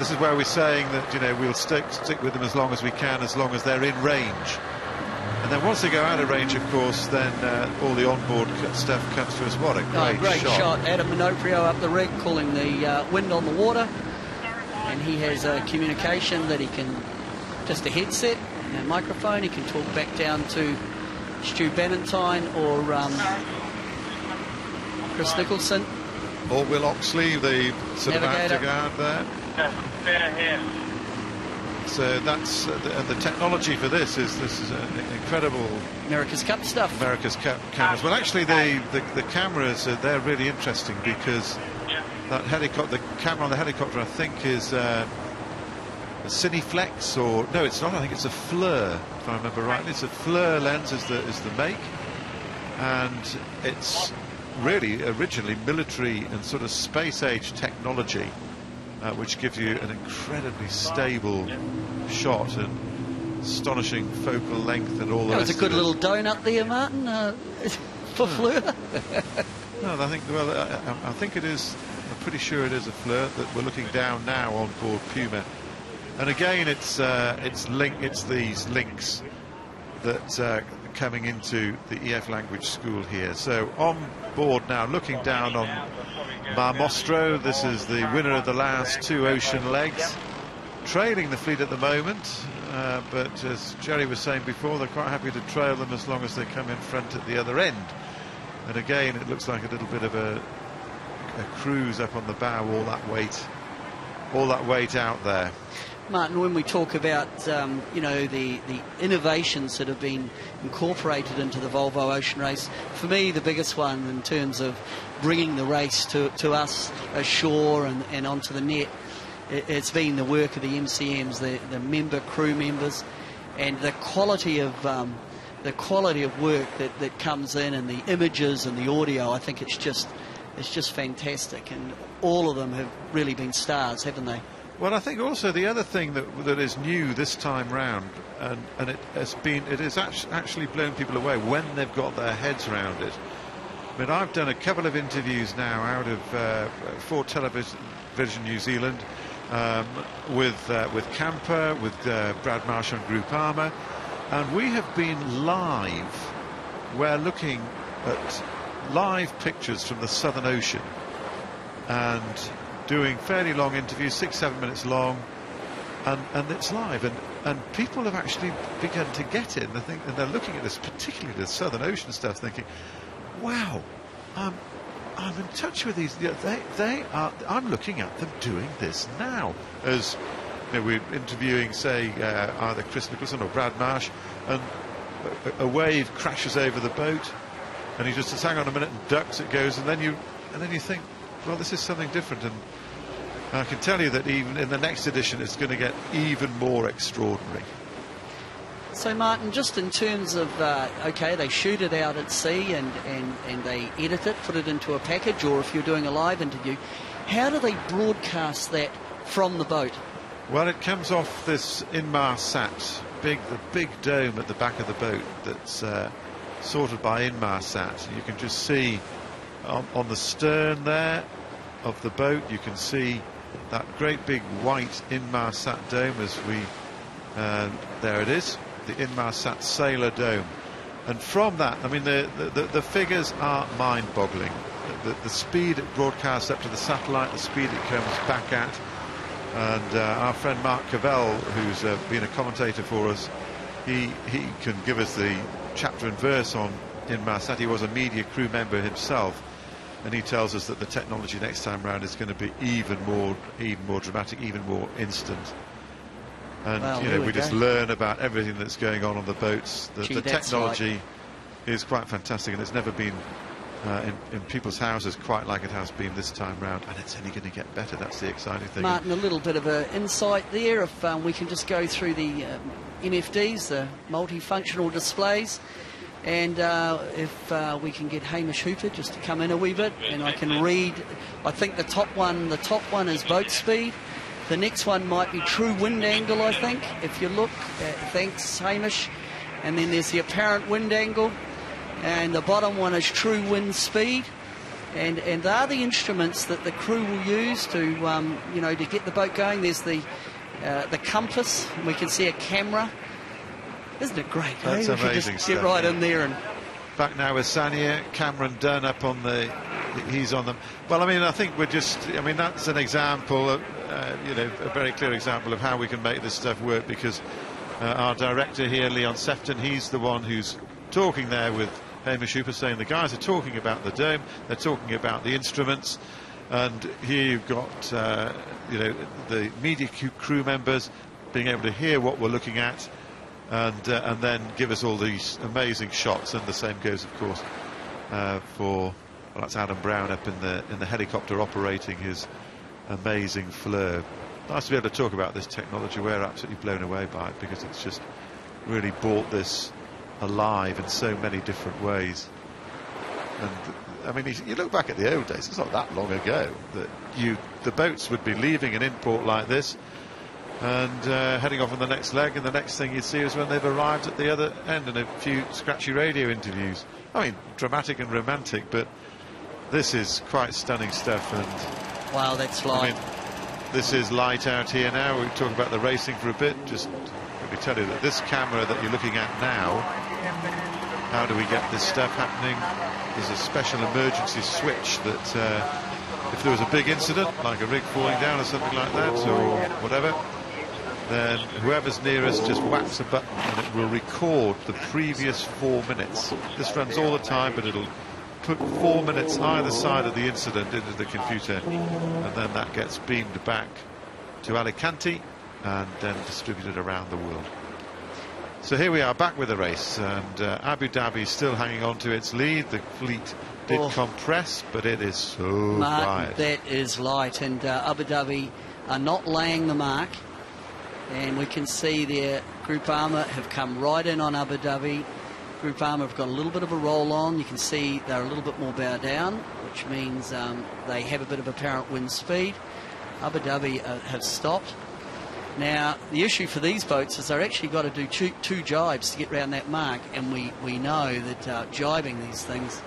this is where we're saying that, you know, we'll stick with them as long as we can, as long as they're in range. And then once they go out of range, of course, then all the onboard stuff comes to us. What a great shot. Adam Minoprio up the rig, calling the wind on the water. And he has a communication that he can, just a headset and a microphone, he can talk back down to Stu Bannatyne or Chris Nicholson. Or Will Oxley, the sort of out there. So that's and the technology for this is an incredible America's Cup stuff. America's Cup cameras. Well, actually, the cameras they're really interesting because that helicopter, the camera on the helicopter, I think is a Cineflex, or no, it's not. I think it's a Fleur, if I remember rightly. It's a Fleur lens is the make, and it's really originally military and sort of space age technology. Which gives you an incredibly stable shot and astonishing focal length and all the rest. That was a good little donut there, Martin, for Fleur. No, I think it is. I'm pretty sure it is a Fleur that we're looking down now on board Puma. And again, it's these links that coming into the EF language school here. So on board now, looking down on Mar Mostro. This is the winner of the last 2 ocean legs, trailing the fleet at the moment, but as Jerry was saying before, they're quite happy to trail them as long as they come in front at the other end. And again, it looks like a little bit of a cruise up on the bow, all that weight out there. Martin, when we talk about you know, the innovations that have been incorporated into the Volvo Ocean Race, for me the biggest one in terms of bringing the race to us ashore and onto the net, it's been the work of the MCMs, the crew members, and the quality of work that comes in, and the images and the audio. I think it's just fantastic, and all of them have really been stars, haven't they? Well, I think also the other thing that is new this time round, and it has actually blown people away when they've got their heads around it. I mean, I've done a couple of interviews now out of for Television New Zealand with Camper, with Brad Marsh on Group Armour, and we have been live. We're looking at live pictures from the Southern Ocean and doing fairly long interviews, 6-7 minutes long, and it's live, and people have actually begun to get it, and they're looking at this, particularly the Southern Ocean stuff, thinking, wow, I'm in touch with these. They are. I'm looking at them doing this now. As you know, we're interviewing, say, either Chris Nicholson or Brad Marsh, and a wave crashes over the boat, and he just says, "Hang on a minute," and ducks. It goes, and then you think, well, this is something different, and I can tell you that even in the next edition, it's going to get even more extraordinary. So, Martin, just in terms of, OK, they shoot it out at sea and they edit it, put it into a package, or if you're doing a live interview, how do they broadcast that from the boat? Well, it comes off this Inmarsat, the big dome at the back of the boat that's sorted by Inmarsat. You can just see on the stern there of the boat, you can see that great big white Inmarsat dome as we there it is, the Inmarsat Sailor Dome, and from that, I mean, the figures are mind-boggling. The speed it broadcasts up to the satellite, the speed it comes back at, and our friend Mark Cavell, who's been a commentator for us, he can give us the chapter and verse on Inmarsat. He was a media crew member himself, and he tells us that the technology next time round is going to be even more dramatic, even more instant. And well, you know, we just learn about everything that's going on the boats. The technology is quite fantastic, and it's never been in people's houses quite like it has been this time round, and it's only going to get better. That's the exciting thing. Martin, a little bit of an insight there, if we can just go through the MFDs, the multifunctional displays. And if we can get Hamish Hooter just to come in a wee bit, and I can read, I think the top one is boat speed. The next one might be true wind angle, I think, if you look. Thanks, Hamish. And then there's the apparent wind angle. And the bottom one is true wind speed. And they're the instruments that the crew will use to, to get the boat going. There's the compass. We can see a camera. Isn't it great? That's amazing just stuff. Get right in there. And back now with Sanya, Cameron Dunn up on he's on them. Well, I mean, I think that's an example of, a very clear example of how we can make this stuff work, because our director here, Leon Sefton, he's the one who's talking there with Hamish Hooper, saying the guys are talking about the dome, they're talking about the instruments, and here you've got, the media crew members being able to hear what we're looking at, and then give us all these amazing shots. And the same goes, of course, that's Adam Brown up in the helicopter operating his amazing fleur. Nice to be able to talk about this technology. We're absolutely blown away by it, because it's just really brought this alive in so many different ways. And I mean, you look back at the old days, it's not that long ago that the boats would be leaving an in-port like this and heading off on the next leg, and the next thing you'd see is when they've arrived at the other end, and a few scratchy radio interviews. I mean, dramatic and romantic, but this is quite stunning stuff. And wow, that's light. I mean, this is light out here now. We talk about the racing for a bit. Just let me tell you that this camera that you're looking at now, how do we get this stuff happening? There's a special emergency switch that if there was a big incident, like a rig falling down or something like that, or whatever, then whoever's nearest just whacks a button and it will record the previous 4 minutes. This runs all the time, but it'll put 4 minutes either side of the incident into the computer, and then that gets beamed back to Alicante and then distributed around the world. So here we are back with the race, and Abu Dhabi still hanging on to its lead. The fleet did compress, but it is so quiet. That is light, and Abu Dhabi are not laying the mark, and we can see their Group Armour have come right in on Abu Dhabi. Group Armour have got a little bit of a roll on. You can see they're a little bit more bow down, which means they have a bit of apparent wind speed. Abu Dhabi have stopped. Now, the issue for these boats is they're actually got to do two jibes to get round that mark, and we know that jibing these things,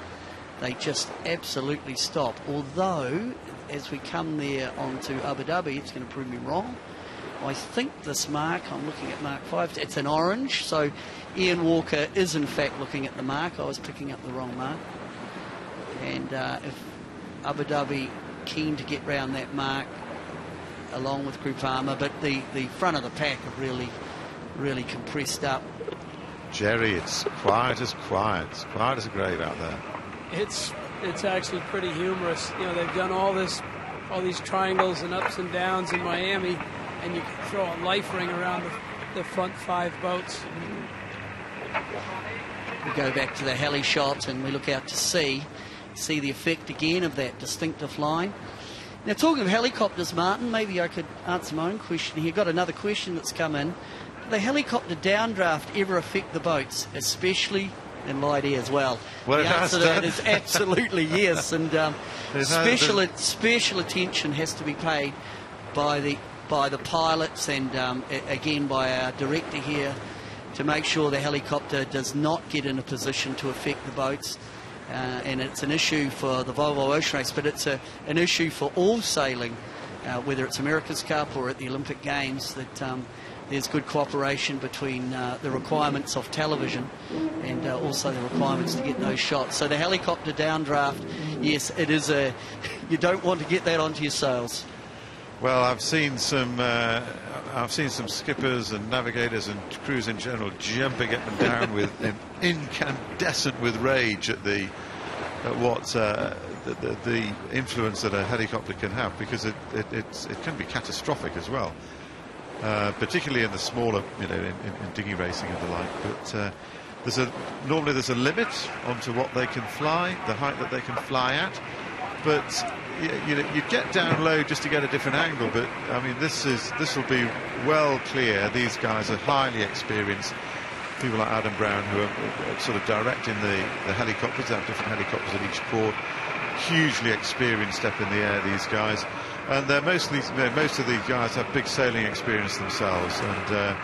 they just absolutely stop. Although, as we come there onto Abu Dhabi, it's going to prove me wrong. I think this mark, I'm looking at Mark 5, it's an orange, so Ian Walker is in fact looking at the mark. I was picking up the wrong mark. And if Abu Dhabi keen to get round that mark along with Group Armour, but the front of the pack have really compressed up. Jerry, it's quiet as a grave out there. It's actually pretty humorous. You know, they've done all these triangles and ups and downs in Miami, and you can throw a life ring around the front 5 boats. We go back to the heli shot and we look out to sea, see the effect again of that distinctive line. Now, talking of helicopters, Martin, maybe I could answer my own question here. Got another question that's come in. Do the helicopter downdraft ever affect the boats, especially in light air as well? Well, the answer to that is absolutely yes, and special attention has to be paid by the pilots and again by our director here to make sure the helicopter does not get in a position to affect the boats. And it's an issue for the Volvo Ocean Race, but it's an issue for all sailing, whether it's America's Cup or at the Olympic Games, that there's good cooperation between the requirements of television and also the requirements to get those shots. So the helicopter downdraft, yes, it is you don't want to get that onto your sails. Well, I've seen some skippers and navigators and crews in general jumping up and down with incandescent with rage at the influence that a helicopter can have, because it can be catastrophic as well, particularly in the smaller, in dinghy racing and the like. But normally there's a limit onto what they can fly, the height that they can fly at, but you get down low just to get a different angle. But I mean, this will be well clear. These guys are highly experienced. people like Adam Brown, who are sort of directing the helicopters. They have different helicopters at each port. Hugely experienced up in the air, these guys, and most of these guys have big sailing experience themselves. And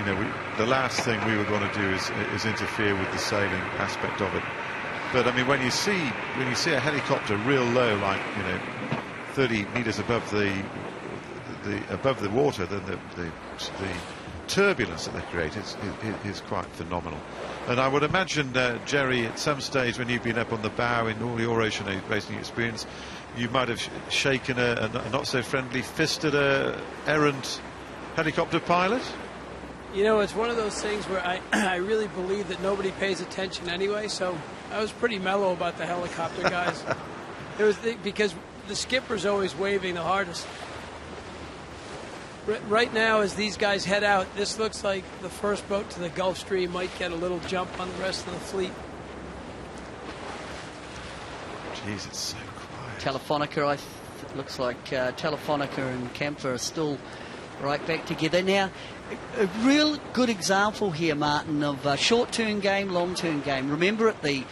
you know, the last thing we would want to do is interfere with the sailing aspect of it. But I mean, when you see a helicopter real low, like, you know, 30 meters above the water, then the turbulence that they create is quite phenomenal. And I would imagine, Jerry, at some stage when you've been up on the bow in all your ocean racing experience, you might have shaken a not so friendly fist at a errant helicopter pilot. You know, it's one of those things where I really believe that nobody pays attention anyway, so I was pretty mellow about the helicopter guys. It was because the skipper's always waving the hardest. Right now, as these guys head out, this looks like the first boat to the Gulf Stream might get a little jump on the rest of the fleet. Jeez, it's so quiet. Telefonica, looks like Telefonica and Camper are still right back together. Now, a real good example here, Martin, of a short-term game, long-term game. Remember at the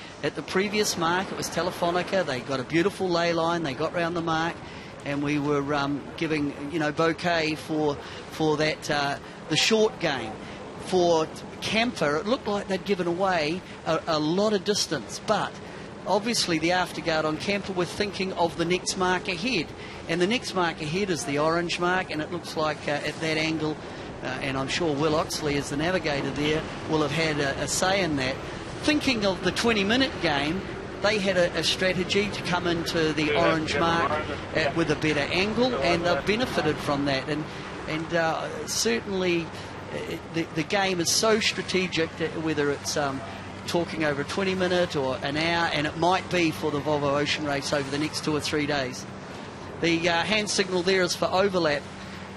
previous mark, it was Telefonica. They got a beautiful ley line. They got round the mark, and we were giving, you know, bouquet for that the short game. For Camper, it looked like they'd given away a lot of distance, but obviously the afterguard on Camper were thinking of the next mark ahead, and the next mark ahead is the orange mark, and it looks like at that angle, and I'm sure Will Oxley, as the navigator there, will have had a say in that. Thinking of the 20-minute game, they had a strategy to come into the orange mark with a better angle, and they've benefited from that. And certainly the game is so strategic, whether it's talking over a 20-minute or an hour, and it might be for the Volvo Ocean Race over the next 2 or 3 days. The hand signal there is for overlap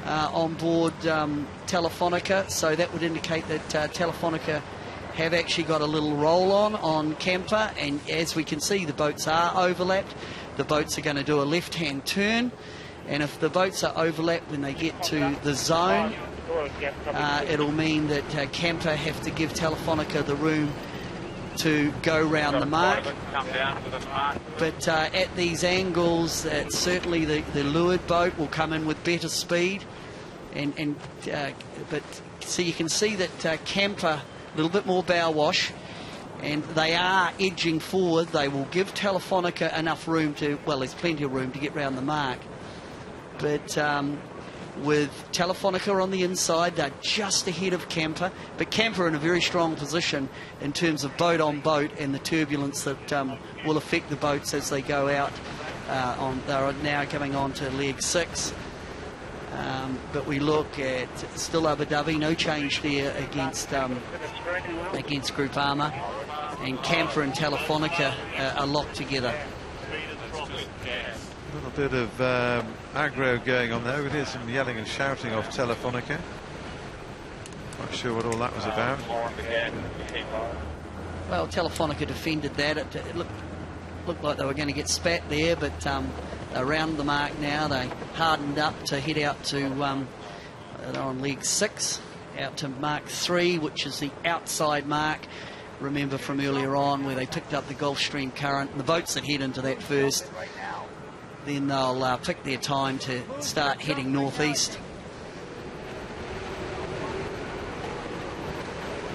on board Telefonica, so that would indicate that Telefonica have actually got a little roll on Camper, and as we can see, the boats are overlapped. The boats are going to do a left-hand turn, and if the boats are overlapped when they get to the zone, it'll mean that Camper have to give Telefonica the room to go round the mark. But at these angles, certainly the lured boat will come in with better speed, but so you can see that Camper a little bit more bow wash, and they are edging forward. They will give Telefonica enough room to, well, there's plenty of room to get round the mark, but with Telefonica on the inside, they're just ahead of Camper, but Camper in a very strong position in terms of boat on boat and the turbulence that will affect the boats as they go out. They're now coming on to leg 6, but we look at still Abu Dhabi, no change there against Groupama, and Camper and Telefonica are locked together. A little bit of aggro going on there. We hear some yelling and shouting off Telefonica. Not sure what all that was about. Well, Telefonica defended that. It looked like they were going to get spat there, but around the mark now. They hardened up to head out to, they're on leg 6, out to mark 3, which is the outside mark. Remember from earlier on where they picked up the Gulf Stream current, and the boats that head into that first, then they'll pick their time to start heading northeast.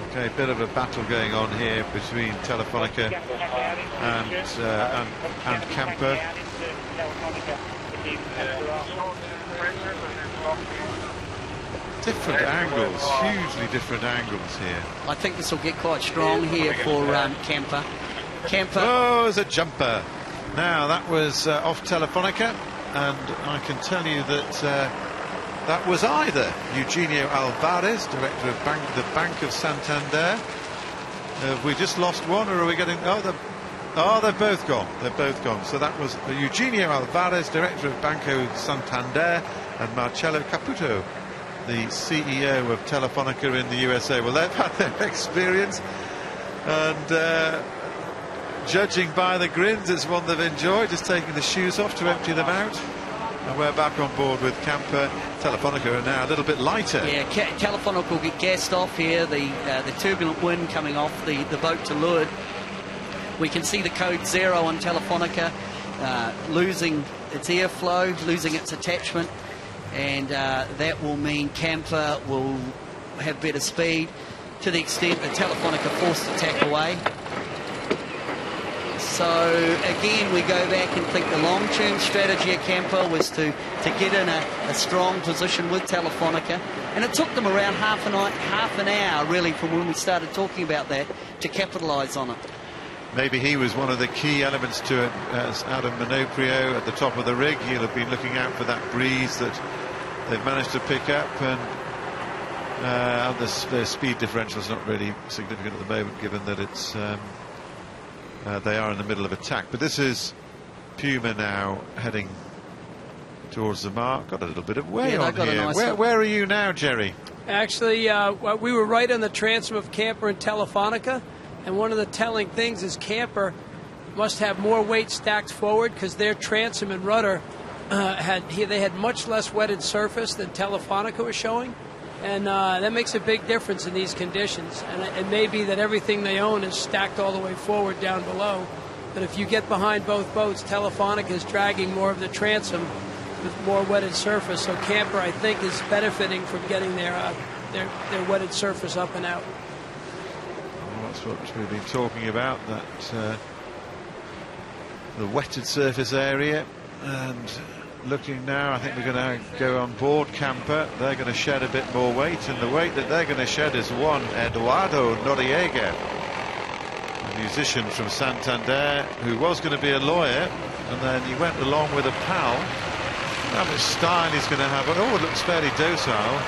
Okay, a bit of a battle going on here between Telefonica and Camper. Different angles, hugely different angles here. I think this will get quite strong here for Camper. Oh, there's a jumper. Now, that was off Telefonica, and I can tell you that that was either Eugenio Alvarez, director of the Bank of Santander. Have we just lost one, or are we getting... Oh, they're both gone. They're both gone. So that was Eugenio Alvarez, director of Banco Santander, and Marcello Caputo, the CEO of Telefonica in the USA. Well, they've had their experience, and judging by the grins, it's one they've enjoyed, just taking the shoes off to empty them out. And we're back on board with camper. Telefonica are now a little bit lighter. Yeah, Telefonica will get gassed off here. The turbulent wind coming off the boat to leeward. We can see the code 0 on Telefonica losing its airflow, losing its attachment, and that will mean camper will have better speed to the extent that Telefonica forced to tack away. So again, we go back and think the long-term strategy of camper was to get in a strong position with Telefonica, and it took them around half an hour really from when we started talking about that to capitalise on it. Maybe he was one of the key elements to it, as Adam Minoprio at the top of the rig. He'll have been looking out for that breeze that they've managed to pick up, and the speed differential is not really significant at the moment, given that it's they are in the middle of attack. But this is Puma now heading towards the mark. Got a little bit of way on here. Nice where are you now, Jerry? Actually, we were right on the transom of camper and Telefonica. And one of the telling things is camper must have more weight stacked forward because their transom and rudder they had much less wetted surface than Telefonica was showing, and that makes a big difference in these conditions. And it may be that everything they own is stacked all the way forward down below, but if you get behind both boats, Telefonica is dragging more of the transom with more wetted surface. So camper, I think, is benefiting from getting their wetted surface up and out. That's what we've been talking about, that the wetted surface area. And looking now, I think we're going to go on board camper. They're going to shed a bit more weight, and the weight that they're going to shed is one Eduardo Noriega, a musician from Santander who was going to be a lawyer, and then he went along with a pal. How much style he's going to have. Oh, it looks fairly docile.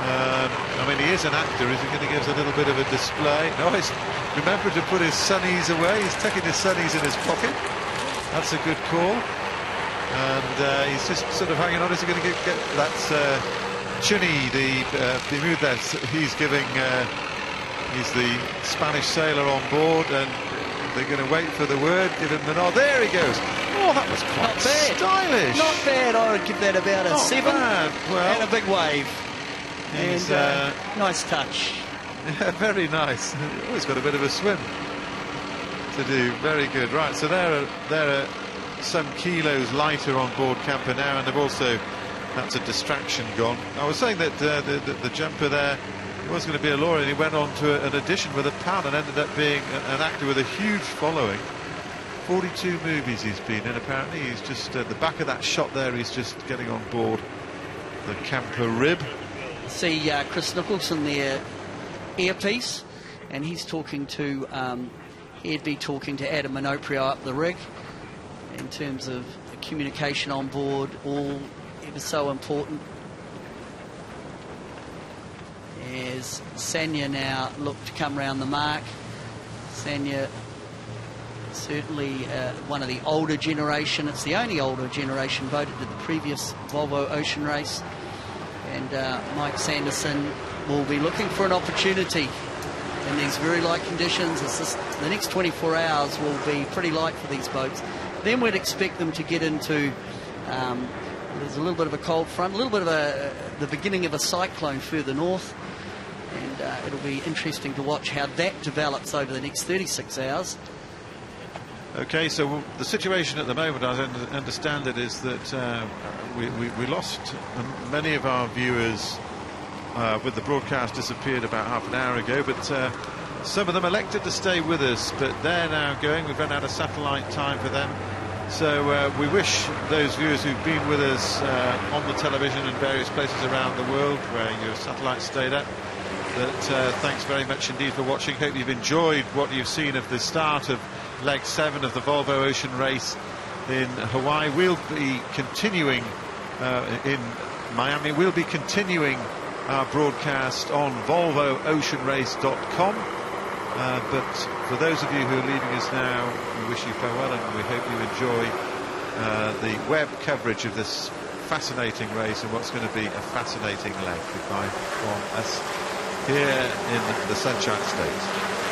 I mean, he is an actor. Is he going to give us a little bit of a display? No, he's remembered to put his sunnies away. He's taking his sunnies in his pocket. That's a good call. And he's just sort of hanging on. Is he going to get that's Chuni, the Bermudez. He's giving. He's the Spanish sailor on board, and they're going to wait for the word. Give him the nod. There he goes. Oh, that was quite stylish. Not bad. I would give that about a 7. Well, and a big wave. And nice touch. Yeah, very nice. Always got a bit of a swim to do. Very good. Right, so there are some kilos lighter on board camper now, and they've also, that's a distraction gone. I was saying that the jumper there, he was going to be a lawyer, and he went on to an audition with a pal and ended up being an actor with a huge following. 42 movies he's been in, apparently. He's just at the back of that shot there, he's just getting on board the camper rib. See Chris Nicholson there, earpiece, and he's talking to he'd be talking to Adam Minoprio up the rig in terms of the communication on board, all ever so important. As Sanya now look to come round the mark. Sanya certainly one of the older generation. It's the only older generation boat. It did the previous Volvo Ocean Race. And Mike Sanderson will be looking for an opportunity in these very light conditions. The next 24 hours will be pretty light for these boats. Then we'd expect them to get into, there's a little bit of a cold front, a little bit of the beginning of a cyclone further north. And it'll be interesting to watch how that develops over the next 36 hours. Okay, so the situation at the moment, as I understand it, is that we lost many of our viewers with the broadcast disappeared about half an hour ago, but some of them elected to stay with us, but they're now going. We've run out of satellite time for them. So we wish those viewers who've been with us on the television in various places around the world where your satellite stayed at, that thanks very much indeed for watching. Hope you've enjoyed what you've seen of the start of leg 7 of the Volvo Ocean Race in Hawaii. We'll be continuing in Miami. We'll be continuing our broadcast on volvooceanrace.com. But for those of you who are leaving us now, we wish you farewell, and we hope you enjoy the web coverage of this fascinating race and what's going to be a fascinating leg. Goodbye from us here in the Sunshine State.